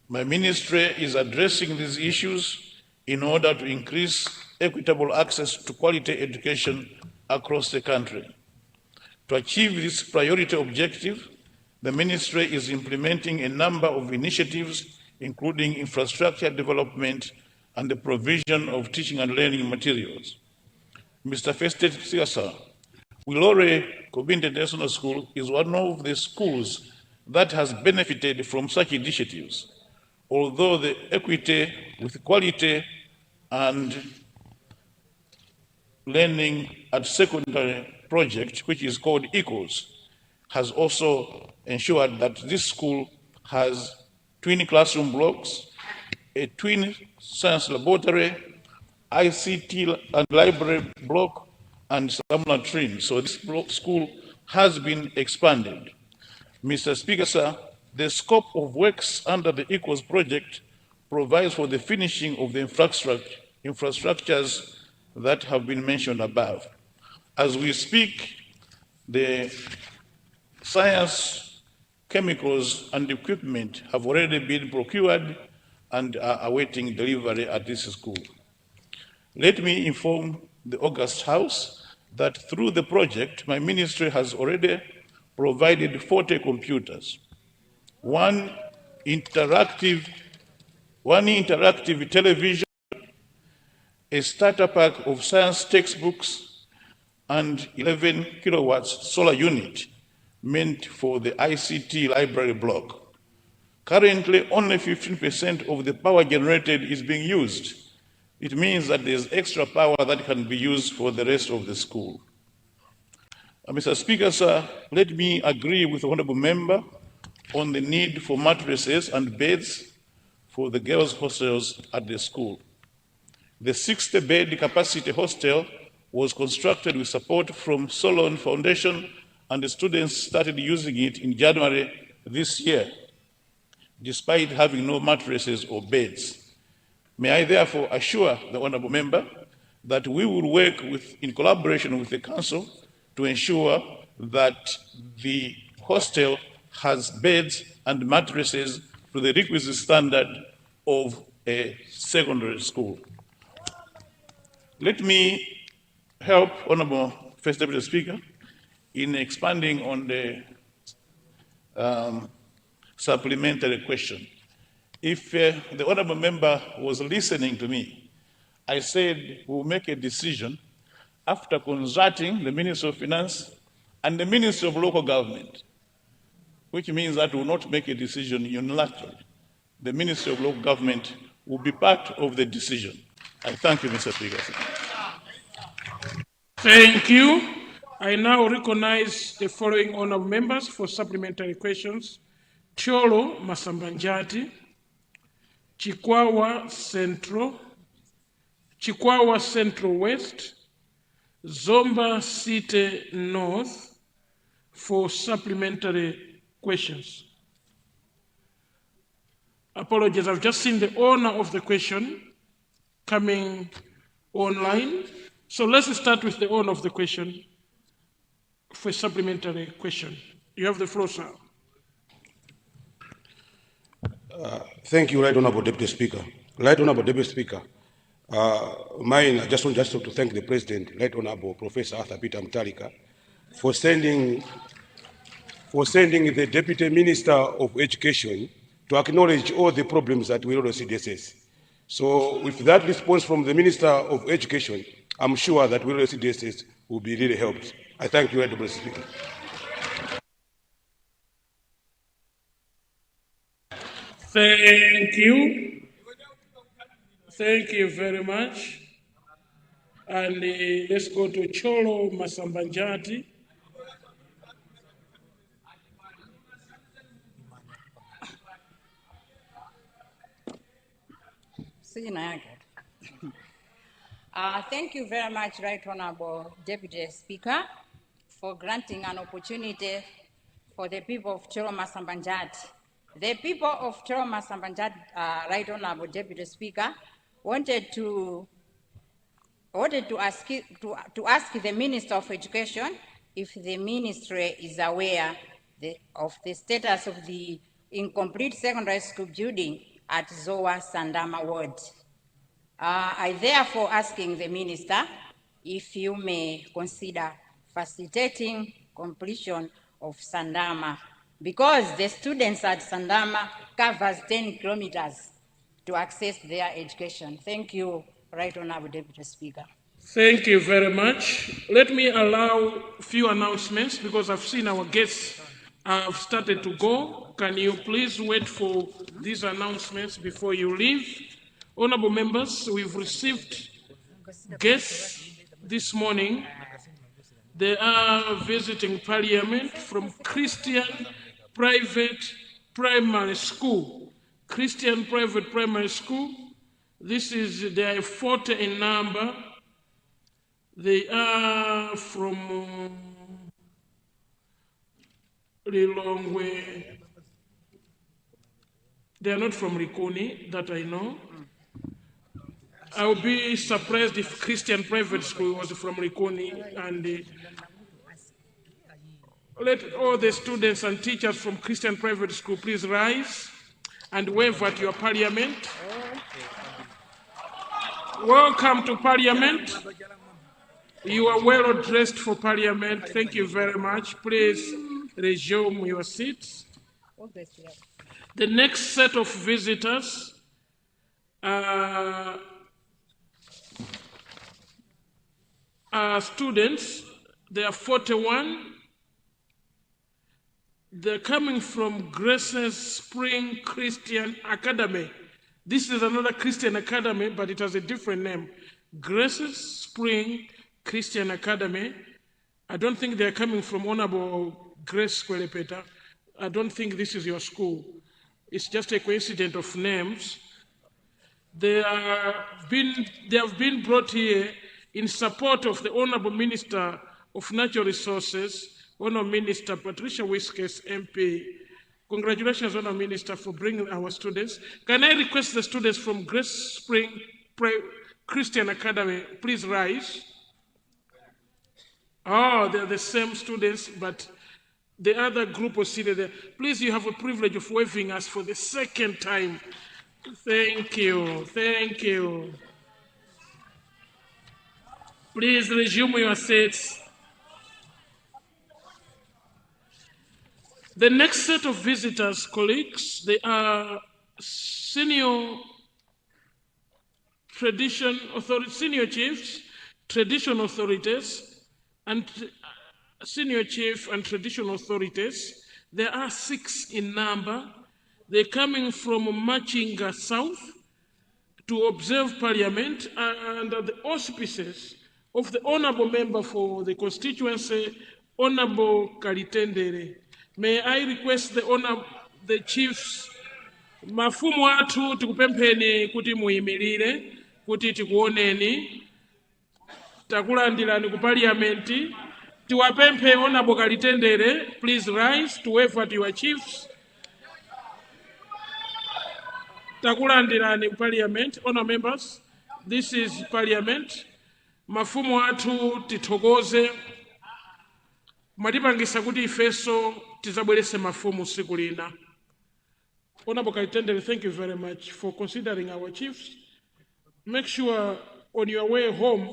my ministry is addressing these issues in order to increase equitable access to quality education across the country. To achieve this priority objective, the ministry is implementing a number of initiatives, including infrastructure development and the provision of teaching and learning materials. Mr. First Speaker, Wilore Community International School is one of the schools that has benefited from such initiatives, although the equity with quality and learning at secondary project, which is called ECOS, has also ensured that this school has twin classroom blocks, a twin science laboratory, ICT and library block, and some latrine. So this school has been expanded. Mr. Speaker, sir, the scope of works under the ECOS project provides for the finishing of the infrastructures that have been mentioned above. As we speak, the science, chemicals, and equipment have already been procured and are awaiting delivery at this school. Let me inform the August House that through the project, my ministry has already provided 40 computers, one interactive television, a starter pack of science textbooks, and 11 kilowatts solar unit meant for the ICT library block. Currently, only 15% of the power generated is being used. It means that there's extra power that can be used for the rest of the school. Mr. Speaker, sir, let me agree with the honorable member on the need for mattresses and beds for the girls' hostels at the school. The 60-bed capacity hostel was constructed with support from Solon Foundation, and the students started using it in January this year, despite having no mattresses or beds. May I therefore assure the honorable member that we will work in collaboration with the council to ensure that the hostel has beds and mattresses to the requisite standard of a secondary school. Let me help Honorable First Deputy Speaker in expanding on the supplementary question. If the honorable member was listening to me, I said we'll make a decision after consulting the Ministry of Finance and the Ministry of Local Government, which means that we will not make a decision unilaterally. The Ministry of Local Government will be part of the decision. I thank you, Mr. Speaker. Thank you. I now recognize the following honorable members for supplementary questions. Cholo Masambanjati, Chikwawa Central West, Zomba City North for supplementary questions. Apologies, I've just seen the owner of the question coming online. So let's start with the owner of the question for supplementary question. You have the floor, sir. Thank you, Right Honorable Deputy Speaker. Right Honorable Deputy Speaker, I just want to thank the President, Right Honorable Professor Arthur Peter Mutharika, for sending the Deputy Minister of Education to acknowledge all the problems that we all CDSS. So with that response from the Minister of Education, I'm sure that we all CDSS will be really helped. I thank you, Right Honorable Speaker. Thank you. Thank you very much. And let's go to Cholo Masambanjati. Thank you very much, Right Honorable Deputy Speaker, for granting an opportunity for the people of Chiroma Sambanjat. The people of Chiroma Sambanjat, Right Honorable Deputy Speaker, wanted to ask the Minister of Education if the ministry is aware of the status of the incomplete secondary school building at Zoa Sandama Ward. I therefore asking the Minister if you may consider facilitating completion of Sandama, because the students at Sandama covers 10 kilometers to access their education. Thank you, Right Honorable Deputy Speaker. Thank you very much. Let me allow a few announcements because I've seen our guests have started to go. Can you please wait for these announcements before you leave? Honorable members, we've received guests this morning. They are visiting Parliament from Christian Private Primary School. Christian Private Primary School. They are 40 in number. They are from Lilongwe. They are not from Rikuni, that I know. I would be surprised if Christian Private School was from Rikuni. And let all the students and teachers from Christian Private School please rise and wave at your Parliament. Welcome to Parliament. You are well dressed for Parliament. Thank you very much. Please resume your seats. The next set of visitors are students. They are 41. They're coming from Grace's Spring Christian Academy. This is another Christian academy, but it has a different name. Grace's Spring Christian Academy. I don't think they're coming from Honorable Grace Kwelepeta. I don't think this is your school. It's just a coincidence of names. They have been brought here in support of the Honorable Minister of Natural Resources, Honorable Minister Patricia Wiskes, MP. Congratulations, Honorable Minister, for bringing our students. Can I request the students from Grace Spring Christian Academy, please rise. Oh, they're the same students, but the other group was seated there. Please, you have a privilege of waving us for the second time. Thank you. Thank you. Please resume your seats. The next set of visitors, colleagues, they are senior chiefs, tradition authorities, and senior chief and traditional authorities. There are 6 in number. They're coming from Machinga South to observe Parliament under the auspices of the Honorable Member for the constituency, Honorable Kalitendere. May I request the chiefs, mafumu atu tikupempheni kuti muyimirire, kuti tikuoneni, takulandirani ku Parliament. Tiwapemphe Honorable Kalitendere, please rise to wave at your chiefs. Takulandirani ku Parliament. Honorable members, this is Parliament. Mafumu atu tithokoze. Matipangisa kuti ifeso tizabwerese mafumu siku lina. Honorable Kalitendere, thank you very much for considering our chiefs. Make sure on your way home,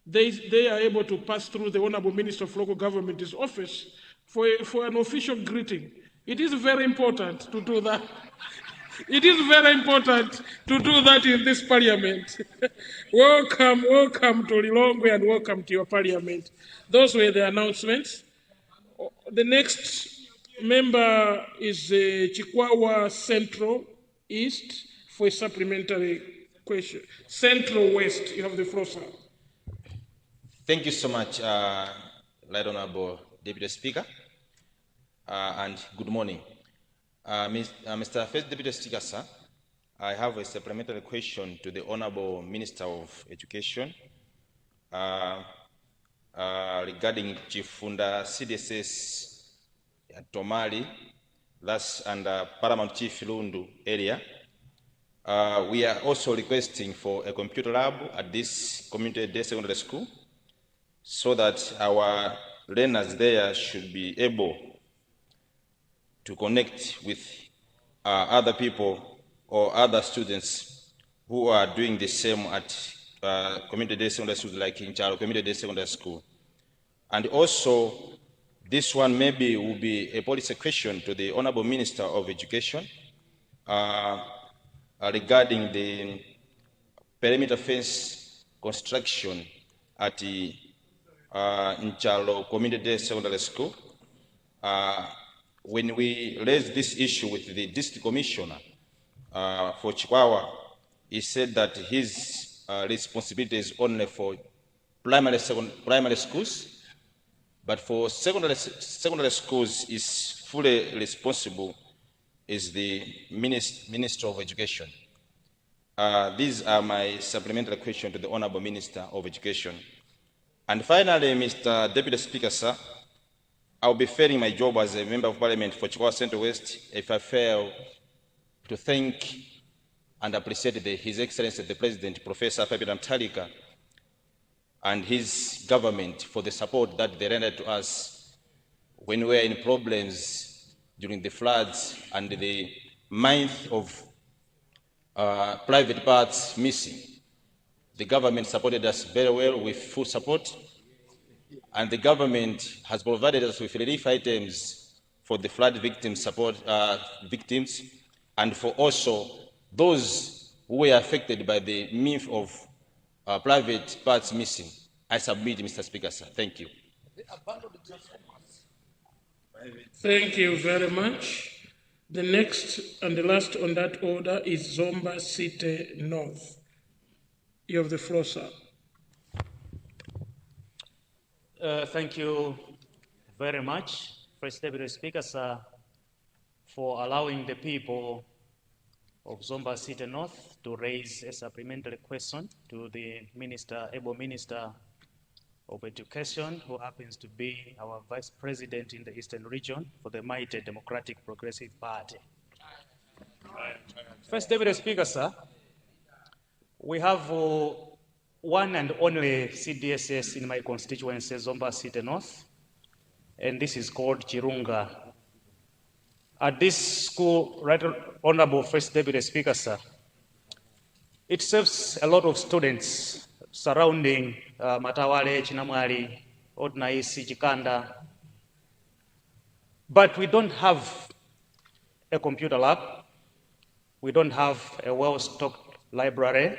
they are able to pass through the Honorable Minister of Local Government's office for an official greeting. It is very important to do that. It is very important to do that in this Parliament. Welcome to Lilongwe and welcome to your Parliament. Those were the announcements. The next member is Chikwawa Central East for a supplementary question. Central West, you have the floor, sir. Thank you so much, Right Honorable Deputy Speaker, and good morning. Mr. First Deputy Speaker, sir, I have a supplementary question to the Honorable Minister of Education. regarding Chifunda CDSS at Tomali, that's under Paramount Chief Lundu area. We are also requesting for a computer lab at this community day secondary school so that our learners there should be able to connect with other people or other students who are doing the same at community day secondary school, like in Charo Community Day Secondary School. And also, this one maybe will be a policy question to the Honorable Minister of Education regarding the perimeter fence construction at the Nchalo Community Day Secondary School. When we raised this issue with the district commissioner for Chikwawa, he said that his responsibility is only for primary schools, but for secondary schools is fully responsible is the Minister of Education. These are my supplementary questions to the Honorable Minister of Education. And finally, Mr. Deputy Speaker, sir, I'll be failing my job as a Member of Parliament for Chikwawa Central West if I fail to thank and appreciate His Excellency the President, Professor Fabian Mtalika, and his government for the support that they rendered to us when we were in problems during the floods and the month of private parts missing. The government supported us very well with full support, and the government has provided us with relief items for the flood victim support victims, and for also those who were affected by the myth of private parts missing. I submit, Mr. Speaker, sir. Thank you. Thank you very much. The next and the last on that order is Zomba City North. You have the floor, sir. Thank you very much, First Deputy Speaker, sir, for allowing the people of Zomba City North to raise a supplementary question to the Minister, able Minister of Education, who happens to be our Vice President in the Eastern Region for the mighty Democratic Progressive Party. First Deputy Speaker, sir, we have one and only CDSS in my constituency, Zomba City North, and this is called Chirunga. At this school, Right Honorable First Deputy Speaker, sir, it serves a lot of students surrounding Matawale, Chinamwali, Odnaisi, Chikanda, but we don't have a computer lab, we don't have a well-stocked library,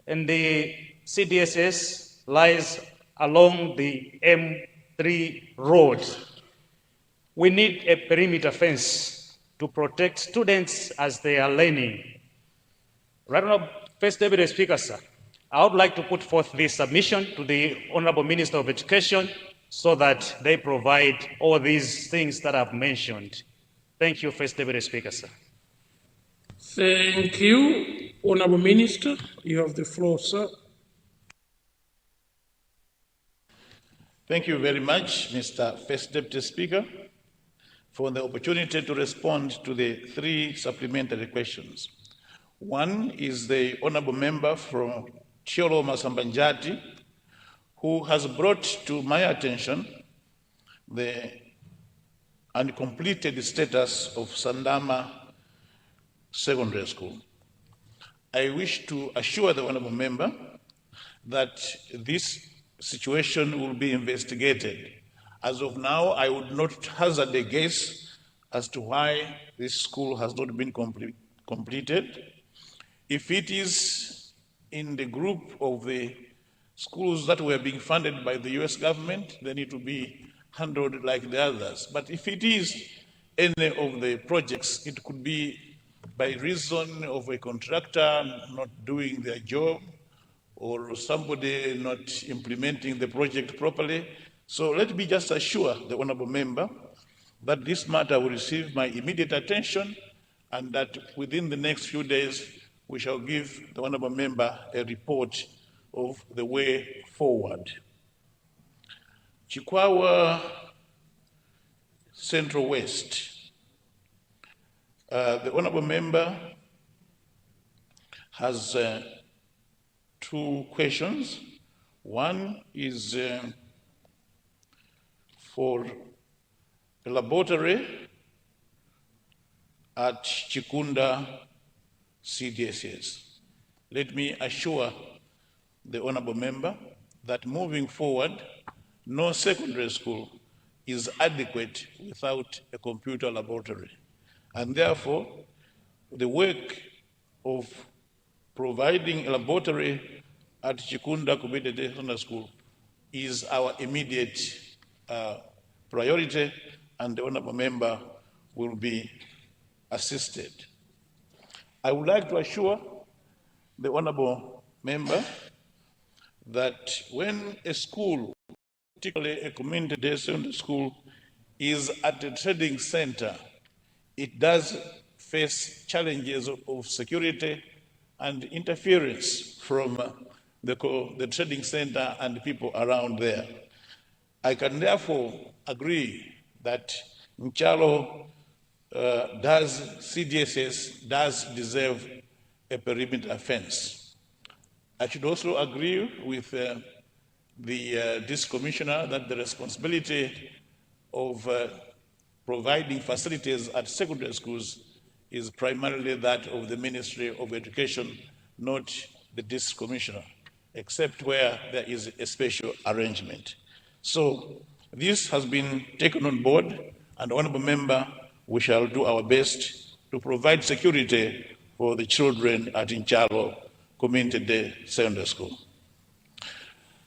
and the CDSS lies along the M3 road. We need a perimeter fence to protect students as they are learning. Right Honorable First Deputy Speaker, sir, I would like to put forth this submission to the Honorable Minister of Education so that they provide all these things that I've mentioned. Thank you, First Deputy Speaker, sir. Thank you, Honorable Minister. You have the floor, sir. Thank you very much, Mr. First Deputy Speaker, for the opportunity to respond to the three supplementary questions. One is the Honorable Member from Chiolo Masambanjati, who has brought to my attention the uncompleted status of Sandama Secondary School. I wish to assure the Honorable Member that this situation will be investigated. As of now, I would not hazard a guess as to why this school has not been completed. If it is in the group of the schools that were being funded by the US government, they need to be handled like the others. But if it is any of the projects, it could be by reason of a contractor not doing their job or somebody not implementing the project properly. So let me just assure the Honorable Member that this matter will receive my immediate attention and that within the next few days we shall give the Honorable Member a report of the way forward. Chikwawa Central West. The honorable member has two questions. One is for a laboratory at Chikunda CDSS. Let me assure the honorable member that moving forward, no secondary school is adequate without a computer laboratory. And therefore, the work of providing a laboratory at Chikunda Community Secondary School is our immediate priority, and the honorable member will be assisted. I would like to assure the honorable member that when a school, particularly a community secondary school, is at a trading center, it does face challenges of security and interference from the trading center and the people around there. I can therefore agree that Nchalo CDSS does deserve a perimeter fence. I should also agree with this commissioner that the responsibility of providing facilities at secondary schools is primarily that of the Ministry of Education, not the district commissioner, except where there is a special arrangement. So this has been taken on board, and honorable member, we shall do our best to provide security for the children at Inchalo Community Day Secondary School.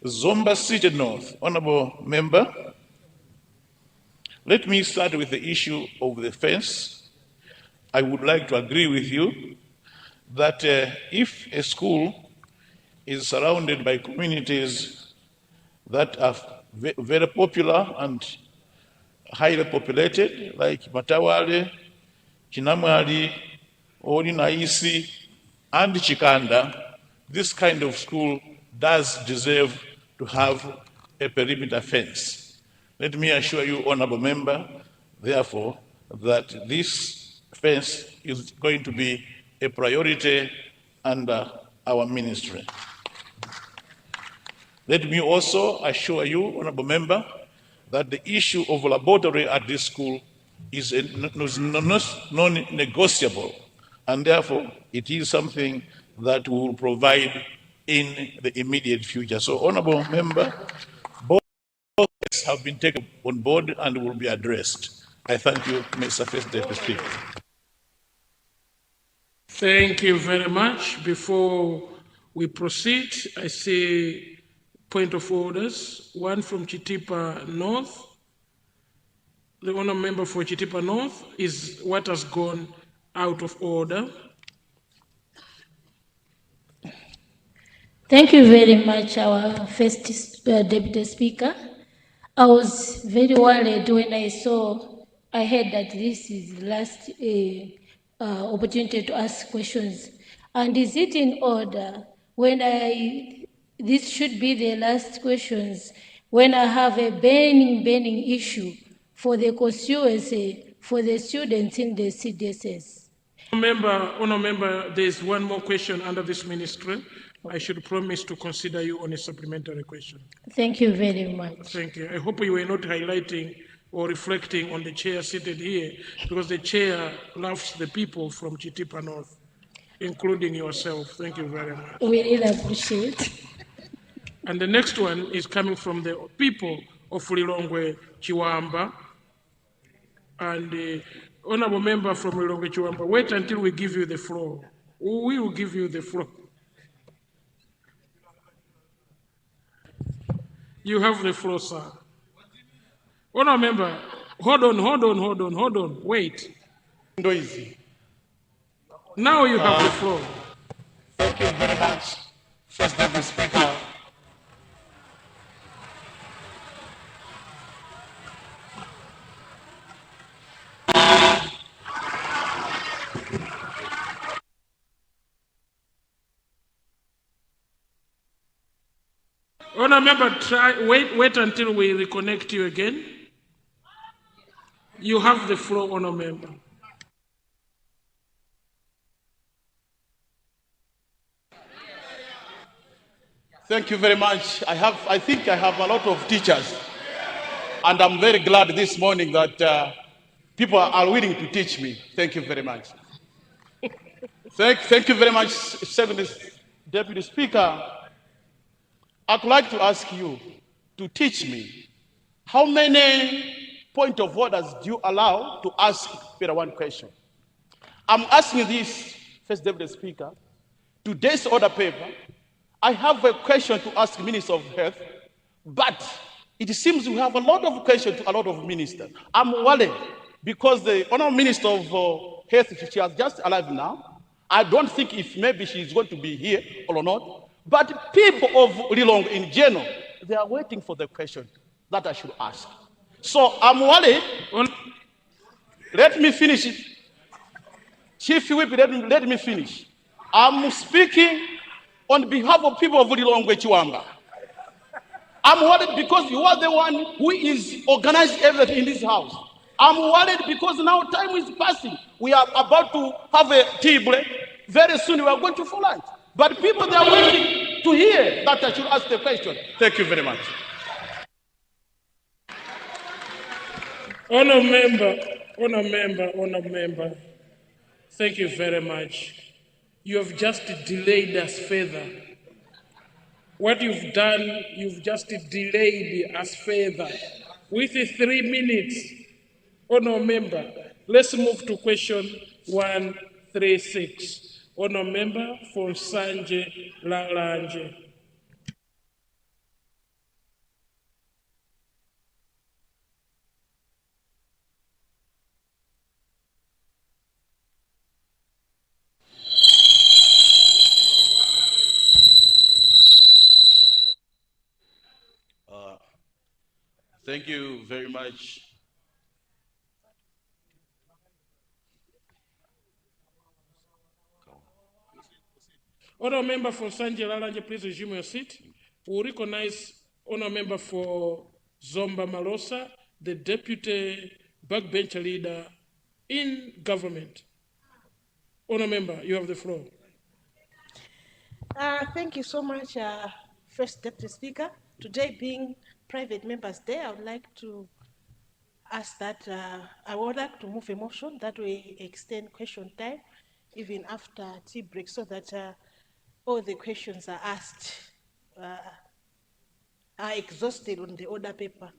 Zomba City North, honorable member, let me start with the issue of the fence. I would like to agree with you that if a school is surrounded by communities that are very popular and highly populated, like Matawale, Chinamwali, Orinaisi, and Chikanda, this kind of school does deserve to have a perimeter fence. Let me assure you, honorable member, therefore, that this fence is going to be a priority under our ministry. Let me also assure you, honorable member, that the issue of laboratory at this school is non-negotiable, and therefore it is something that we will provide in the immediate future. So, honorable member, both have been taken on board and will be addressed. I thank you, Mr. First Deputy Speaker. Thank you very much. Before we proceed, I see point of orders. One from Chitipa North. The honourable member for Chitipa North is what has gone out of order. Thank you very much, our first Deputy Speaker. I was very worried when I heard that this is the last opportunity to ask questions. And is it in order when this should be the last questions when I have a burning issue for the constituency, for the students in the CDSS? Honourable member, there is one more question under this ministry. I should promise to consider you on a supplementary question. Thank you very much. Thank you. I hope you were not highlighting or reflecting on the chair seated here, because the chair loves the people from Chitipa North, including yourself. Thank you very much. We really appreciate. And the next one is coming from the people of Lilongwe Chiwamba. And the honorable member from Lilongwe Chiwamba, wait until we give you the floor. We will give you the floor. You have the floor, sir. Honorable member, hold on, wait. Noisy. Now you have the floor. Thank you very much, First Deputy Speaker. Honourable member, wait until we reconnect you again. You have the floor, Honourable member. Thank you very much. I think I have a lot of teachers, and I'm very glad this morning that people are willing to teach me. Thank you very much. Thank you very much, Second Deputy Speaker. I'd like to ask you to teach me how many point of orders do you allow to ask one question? I'm asking this, First Deputy Speaker, today's order paper. I have a question to ask Minister of Health, but it seems we have a lot of questions to a lot of ministers. I'm worried because the Honourable Minister of Health, she has just arrived now. I don't think if maybe she's going to be here or not. But people of Lilongwe in general, they are waiting for the question that I should ask. So I'm worried. Let me finish it. Chief Whip, let me finish. I'm speaking on behalf of people of Lilongwe Chiwamba. I'm worried because you are the one who is organizing everything in this house. I'm worried because now time is passing. We are about to have a tea break. Very soon we are going to fall lunch. But people, they are waiting to hear that I should ask the question. Thank you very much. Honourable member. Thank you very much. You have just delayed us further. What you've done, you've just delayed us further. With 3 minutes, Honourable member, let's move to question 136. Honourable member for Sanje Lalanje. Thank you very much. Honourable member for Sanje Lalanje, please resume your seat. We'll recognize Honourable member for Zomba Malosa, the deputy backbench leader in government. Honourable member, you have the floor. Thank you so much, First Deputy Speaker. Today being Private Members' Day, I would like to ask that I would like to move a motion that we extend question time even after tea break so that all the questions are asked are exhausted on the order paper.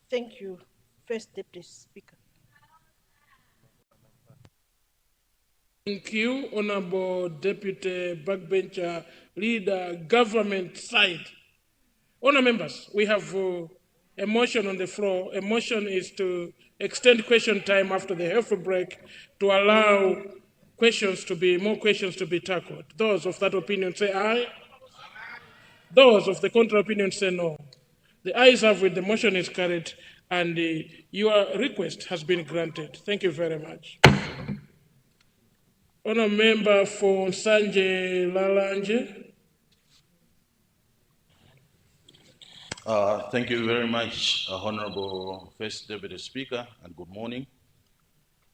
Thank you, First Deputy Speaker. Thank you, Honourable Deputy Backbencher Leader, Government side. Honourable members, we have a motion on the floor. A motion is to extend question time after the health break to allow more questions to be tackled. Those of that opinion say aye. Those of the contrary opinion say no. The ayes have it, the motion is carried, and your request has been granted. Thank you very much. Honourable member for Sanje Lalanje. Thank you very much, Honorable First Deputy Speaker, and good morning.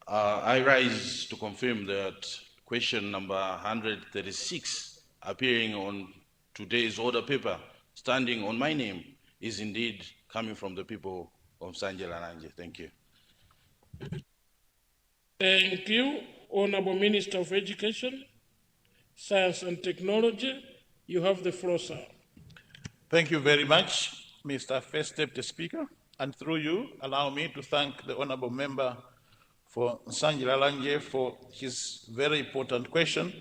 I rise to confirm that question number 136, appearing on today's order paper, standing on my name, is indeed coming from the people of Sanje Lalanje. Thank you. Thank you, Honorable Minister of Education, Science and Technology. You have the floor, sir. Thank you very much, Mr. First Deputy Speaker, and through you, allow me to thank the Honourable Member for Sanje Lalanje for his very important question,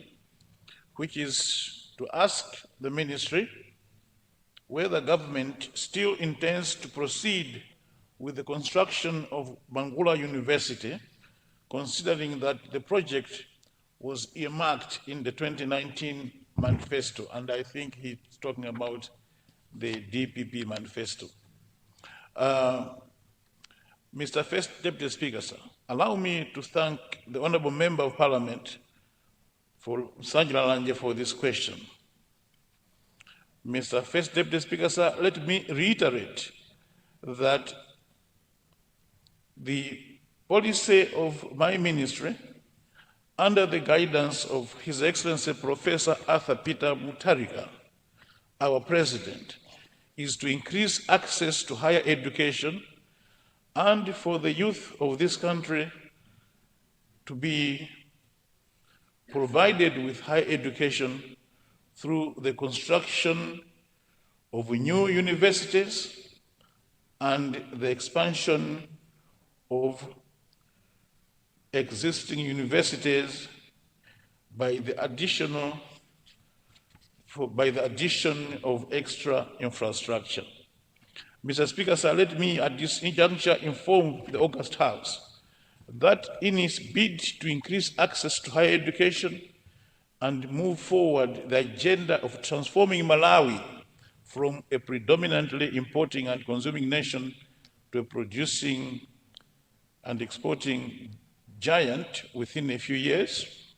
which is to ask the ministry whether government still intends to proceed with the construction of Bangula University, considering that the project was earmarked in the 2019 manifesto, and I think he's talking about the DPP manifesto. Mr. First Deputy Speaker, sir, allow me to thank the Honourable Member of Parliament for Sanje Lalanje for this question. Mr. First Deputy Speaker, sir, let me reiterate that the policy of my ministry, under the guidance of His Excellency Professor Arthur Peter Mutharika, our President, is to increase access to higher education and for the youth of this country to be provided with higher education through the construction of new universities and the expansion of existing universities by the addition of extra infrastructure. Mr. Speaker, sir, let me at this juncture inform the August House that in its bid to increase access to higher education and move forward the agenda of transforming Malawi from a predominantly importing and consuming nation to a producing and exporting giant within a few years,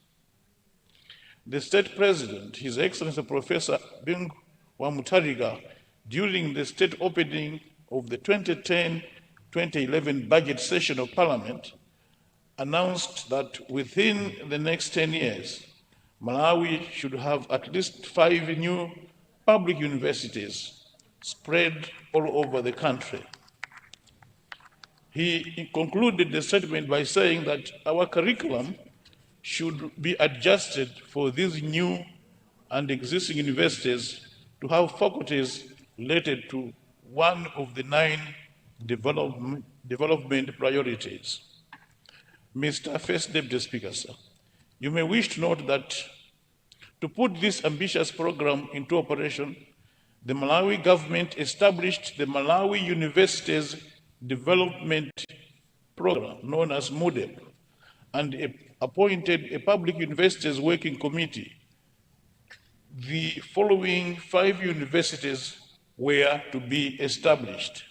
the State President, His Excellency Professor Bing Mutharika, during the state opening of the 2010-2011 budget session of Parliament, announced that within the next 10 years, Malawi should have at least 5 new public universities spread all over the country. He concluded the statement by saying that our curriculum should be adjusted for these new and existing universities to have faculties related to one of the 9 development priorities. Mr. First Deputy Speaker, sir, you may wish to note that to put this ambitious program into operation, the Malawi government established the Malawi Universities Development Program, known as MUDEP, and appointed a Public Universities Working Committee. The following 5 universities were to be established: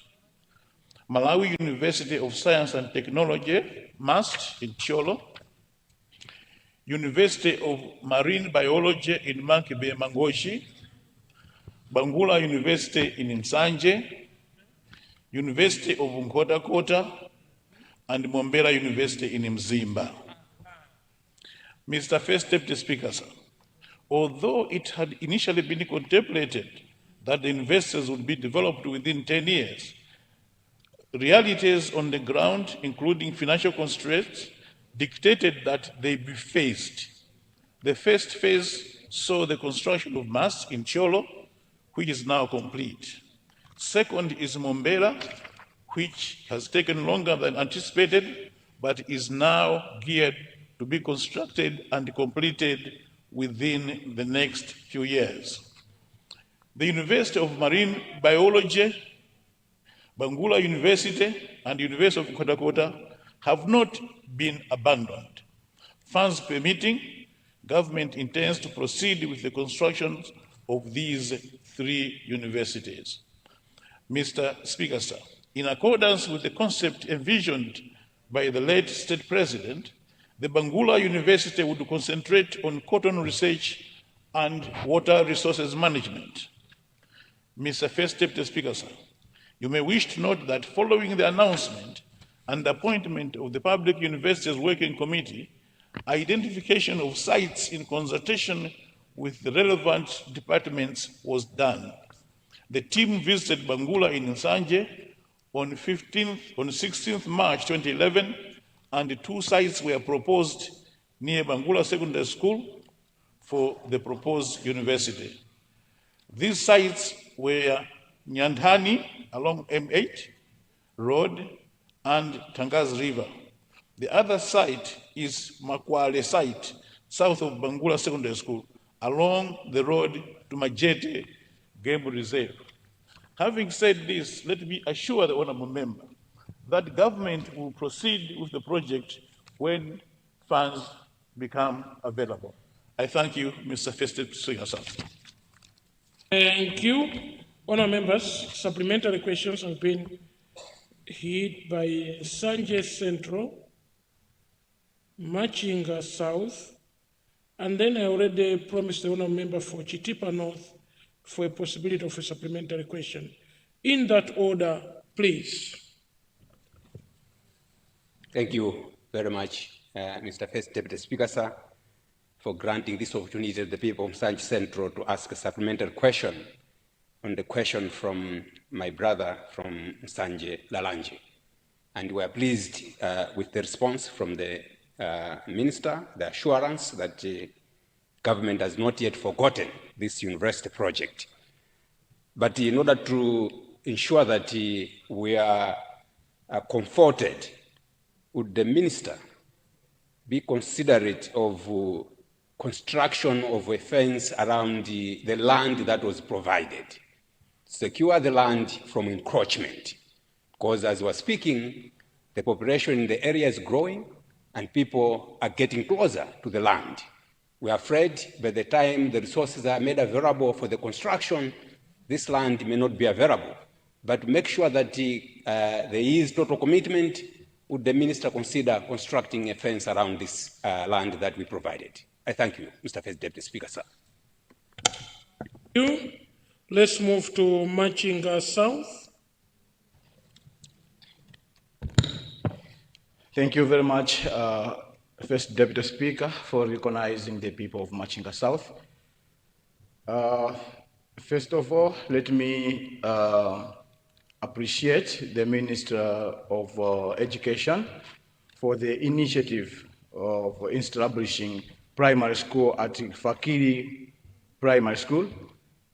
Malawi University of Science and Technology, MUST, in Cholo; University of Marine Biology in Mankibe Mangoshi; Bangula University in Nsanje; University of Nkota, and Mombela University in Mzimba. Mr. First Deputy Speaker, sir, although it had initially been contemplated that the universities would be developed within 10 years, realities on the ground, including financial constraints, dictated that they be phased. The first phase saw the construction of MUST in Cholo, which is now complete. Second is Mombela, which has taken longer than anticipated, but is now geared to be constructed and completed within the next few years. The University of Marine Biology, Bangula University, and University of Nkota have not been abandoned. Funds permitting, government intends to proceed with the construction of these 3 universities. Mr. Speaker, sir, in accordance with the concept envisioned by the late State President, the Bangula University would concentrate on cotton research and water resources management. Mr. First Deputy Speaker, sir, you may wish to note that following the announcement and appointment of the Public Universities Working Committee, identification of sites in consultation with the relevant departments was done. The team visited Bangula in Nsanje on 16th March 2011, and 2 sites were proposed near Bangula Secondary School for the proposed university. These sites were Nyandhani along M8 Road and Tangaz River. The other site is Makwale site, south of Bangula Secondary School, along the road to Majete Game Reserve. Having said this, let me assure the honorable member that government will proceed with the project when funds become available. I thank you, Mr. First Deputy Speaker. Thank you. Honourable members, supplementary questions have been hit by Sanje Central, Machinga South, and then I already promised the honourable member for Chitipa North for a possibility of a supplementary question. In that order, please. Thank you very much, Mr. First Deputy Speaker, sir, for granting this opportunity to the people of Msanje Central to ask a supplementary question on the question from my brother from Msanje Lalanje. And we are pleased with the response from the Minister, the assurance that the government has not yet forgotten this university project. But in order to ensure that we are comforted, would the Minister be considerate of construction of a fence around the land that was provided? Secure the land from encroachment. Because as we're speaking, the population in the area is growing and people are getting closer to the land. We are afraid by the time the resources are made available for the construction, this land may not be available. But to make sure that there is total commitment, would the Minister consider constructing a fence around this land that we provided? I thank you, Mr. First Deputy Speaker, sir. Thank you. Let's move to Machinga South. Thank you very much, First Deputy Speaker, for recognizing the people of Machinga South. First of all, let me appreciate the Minister of Education for the initiative of establishing primary school at Fakiri Primary School.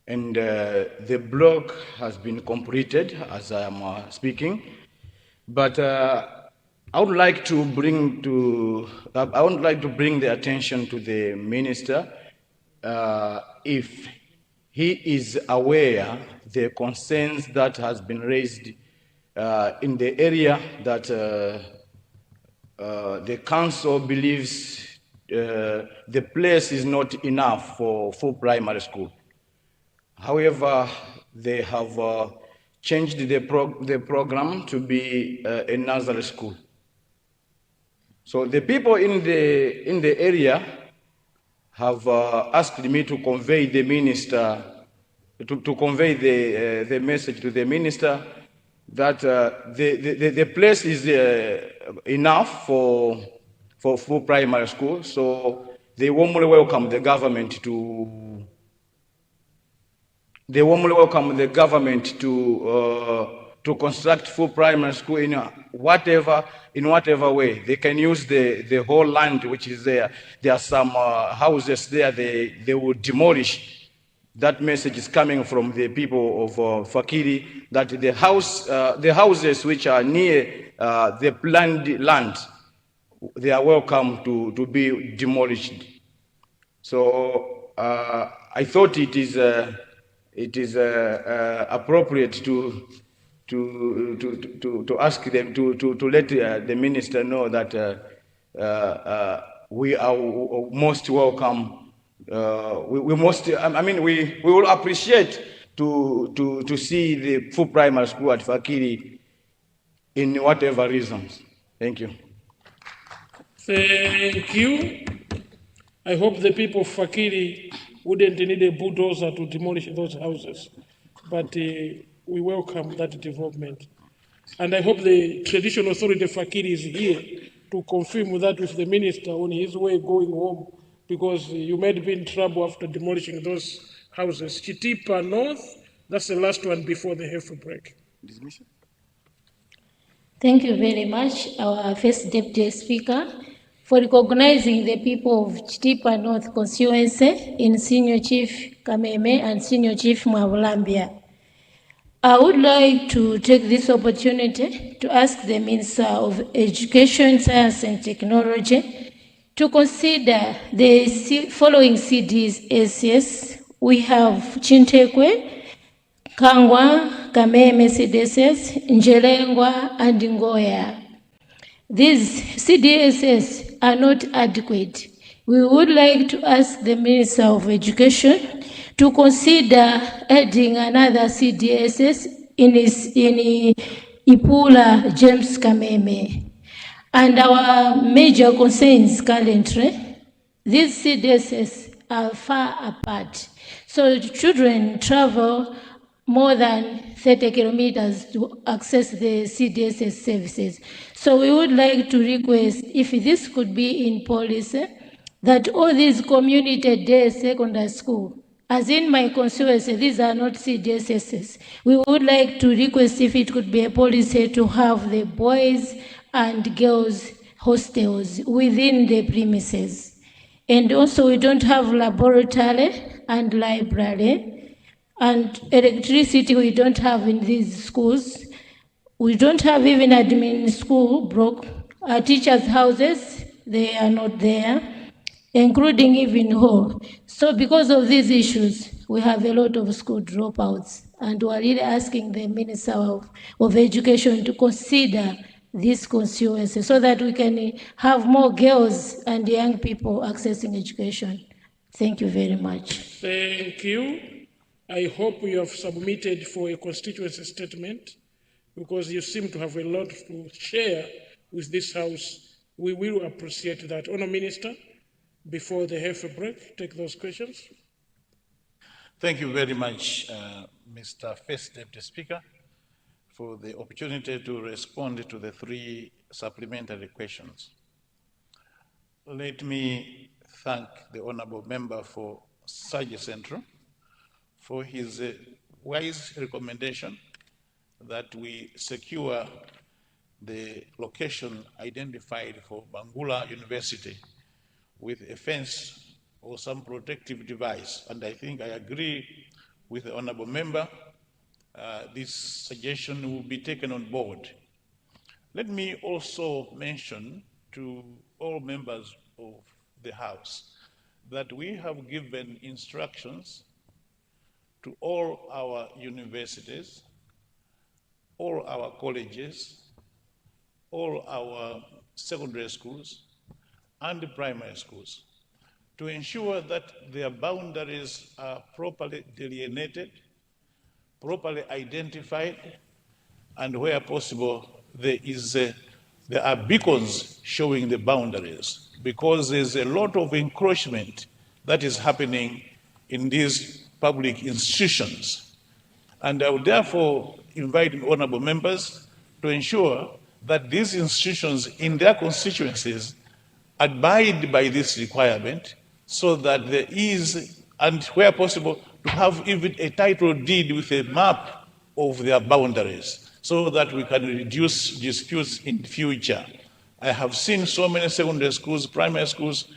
And the block has been completed as I am speaking. But I would like to bring the attention to the Minister if he is aware the concerns that has been raised in the area that the council believes the place is not enough for full primary school. However, they have changed the program to be a nursery school. So the people in the area have asked me to convey the minister, to convey the message to the minister that the place is enough for full primary school. So they warmly welcome the government to. They warmly welcome the government to construct full primary school in whatever way. They can use the whole land which is there. There are some houses there they will demolish. That message is coming from the people of Fakiri that the houses which are near the planned land, they are welcome to be demolished. So I thought it is appropriate to ask them to let the minister know that we are most welcome. We will appreciate to see the full primary school at Fakiri in whatever reasons. Thank you. Thank you. I hope the people of Fakiri wouldn't need a bulldozer to demolish those houses, but we welcome that development. And I hope the traditional authority of Fakiri is here to confirm that with the minister on his way going home, because you might be in trouble after demolishing those houses. Chitipa North, that's the last one before the half break. Thank you very much, our First Deputy Speaker, for recognizing the people of Chitipa North constituency in Senior Chief Kameme and Senior Chief Mwavulambia. I would like to take this opportunity to ask the Minister of Education, Science and Technology to consider the following CDSs. We have Chintekwe, Kangwa, Kameme CDSs, Njelengwa, and Ngoya. These CDSs are not adequate. We would like to ask the Minister of Education to consider adding another CDSs in Ipula James Kameme. And our major concerns currently, these CDSs are far apart. So the children travel more than 30 kilometers to access the CDSS services. So we would like to request if this could be in policy that all these community day secondary school, as in my constituency, these are not CDSSs. We would like to request if it could be a policy to have the boys and girls hostels within the premises. And also we don't have laboratory and library, and electricity we don't have in these schools. We don't have even admin school broke. Our teachers' houses, they are not there, including even hall. So because of these issues, we have a lot of school dropouts, and we're really asking the Minister of Education to consider this constituency so that we can have more girls and young people accessing education. Thank you very much. Thank you. I hope you have submitted for a constituency statement because you seem to have a lot to share with this House. We will appreciate that. Honour Minister, before the half a break, take those questions. Thank you very much, Mr. First Deputy Speaker, for the opportunity to respond to the three supplementary questions. Let me thank the Honourable Member for Saji Central for his wise recommendation that we secure the location identified for Bangula University with a fence or some protective device. And I think I agree with the Honourable Member. This suggestion will be taken on board. Let me also mention to all members of the House that we have given instructions to all our universities, all our colleges, all our secondary schools, and primary schools to ensure that their boundaries are properly delineated, properly identified, and where possible, there are beacons showing the boundaries, because there's a lot of encroachment that is happening in these public institutions. And I would therefore invite honorable members to ensure that these institutions in their constituencies abide by this requirement so that there is, and where possible, to have even a title deed with a map of their boundaries so that we can reduce disputes in future. I have seen so many secondary schools, primary schools,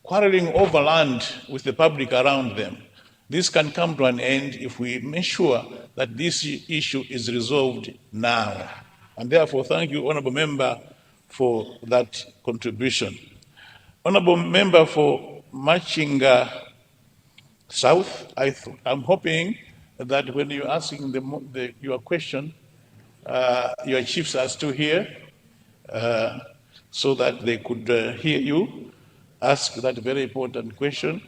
quarreling over land with the public around them. This can come to an end if we make sure that this issue is resolved now. And therefore, thank you, Honourable Member, for that contribution. Honourable Member for Machinga South, I'm hoping that when you're asking your question, your chiefs are still here so that they could hear you ask that very important question.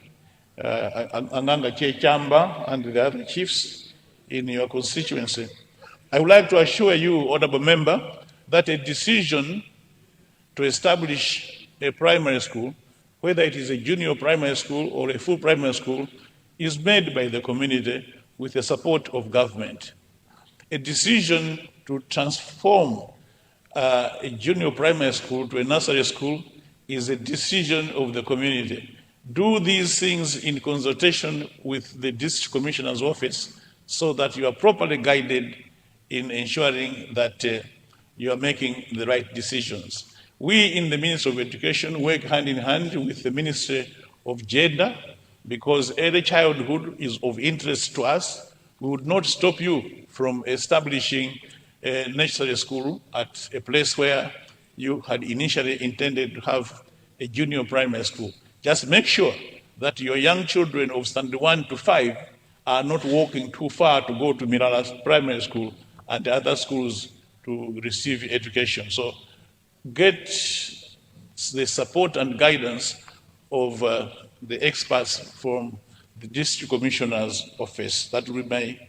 Anganga Chamba and the other chiefs in your constituency. I would like to assure you, Honourable Member, that a decision to establish a primary school, whether it is a junior primary school or a full primary school, is made by the community with the support of government. A decision to transform a junior primary school to a nursery school is a decision of the community. Do these things in consultation with the District Commissioner's office so that you are properly guided in ensuring that you are making the right decisions. We in the Ministry of Education work hand in hand with the Ministry of Gender because early childhood is of interest to us. We would not stop you from establishing a nursery school at a place where you had initially intended to have a junior primary school. Just make sure that your young children of standard 1 to 5 are not walking too far to go to Mirala's primary school and other schools to receive education. So get the support and guidance of the experts from the District Commissioner's office. That will be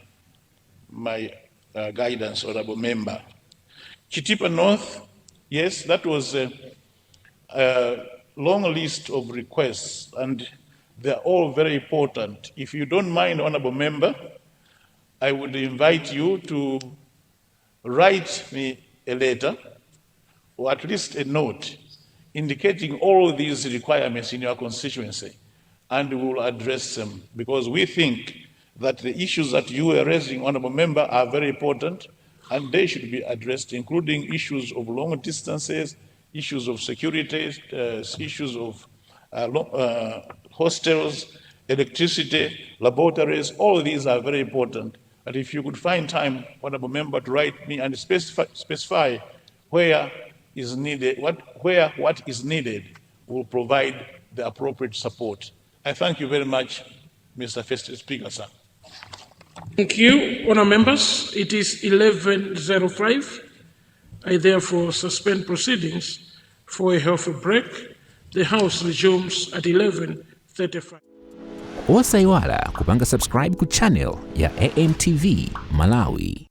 my guidance, Honourable Member. Chitipa North, yes, that was a long list of requests, and They're all very important. If you don't mind, Honorable Member, I would invite you to write me a letter or at least a note indicating all these requirements in your constituency, and we will address them, because we think that the issues that you are raising, Honorable Member, are very important and they should be addressed, including issues of long distances, issues of security, issues of hostels, electricity, laboratories. All of these are very important. But if you could find time, Honorable Member, to write me and specify where is needed, what is needed, will provide the appropriate support. I thank you very much, Mr. First Speaker, sir. Thank you, honour members. It is 11:05. I therefore suspend proceedings for a healthy break. The House resumes at 11:35. Osaiwala kupanga subscribe ku channel ya AMTV Malawi.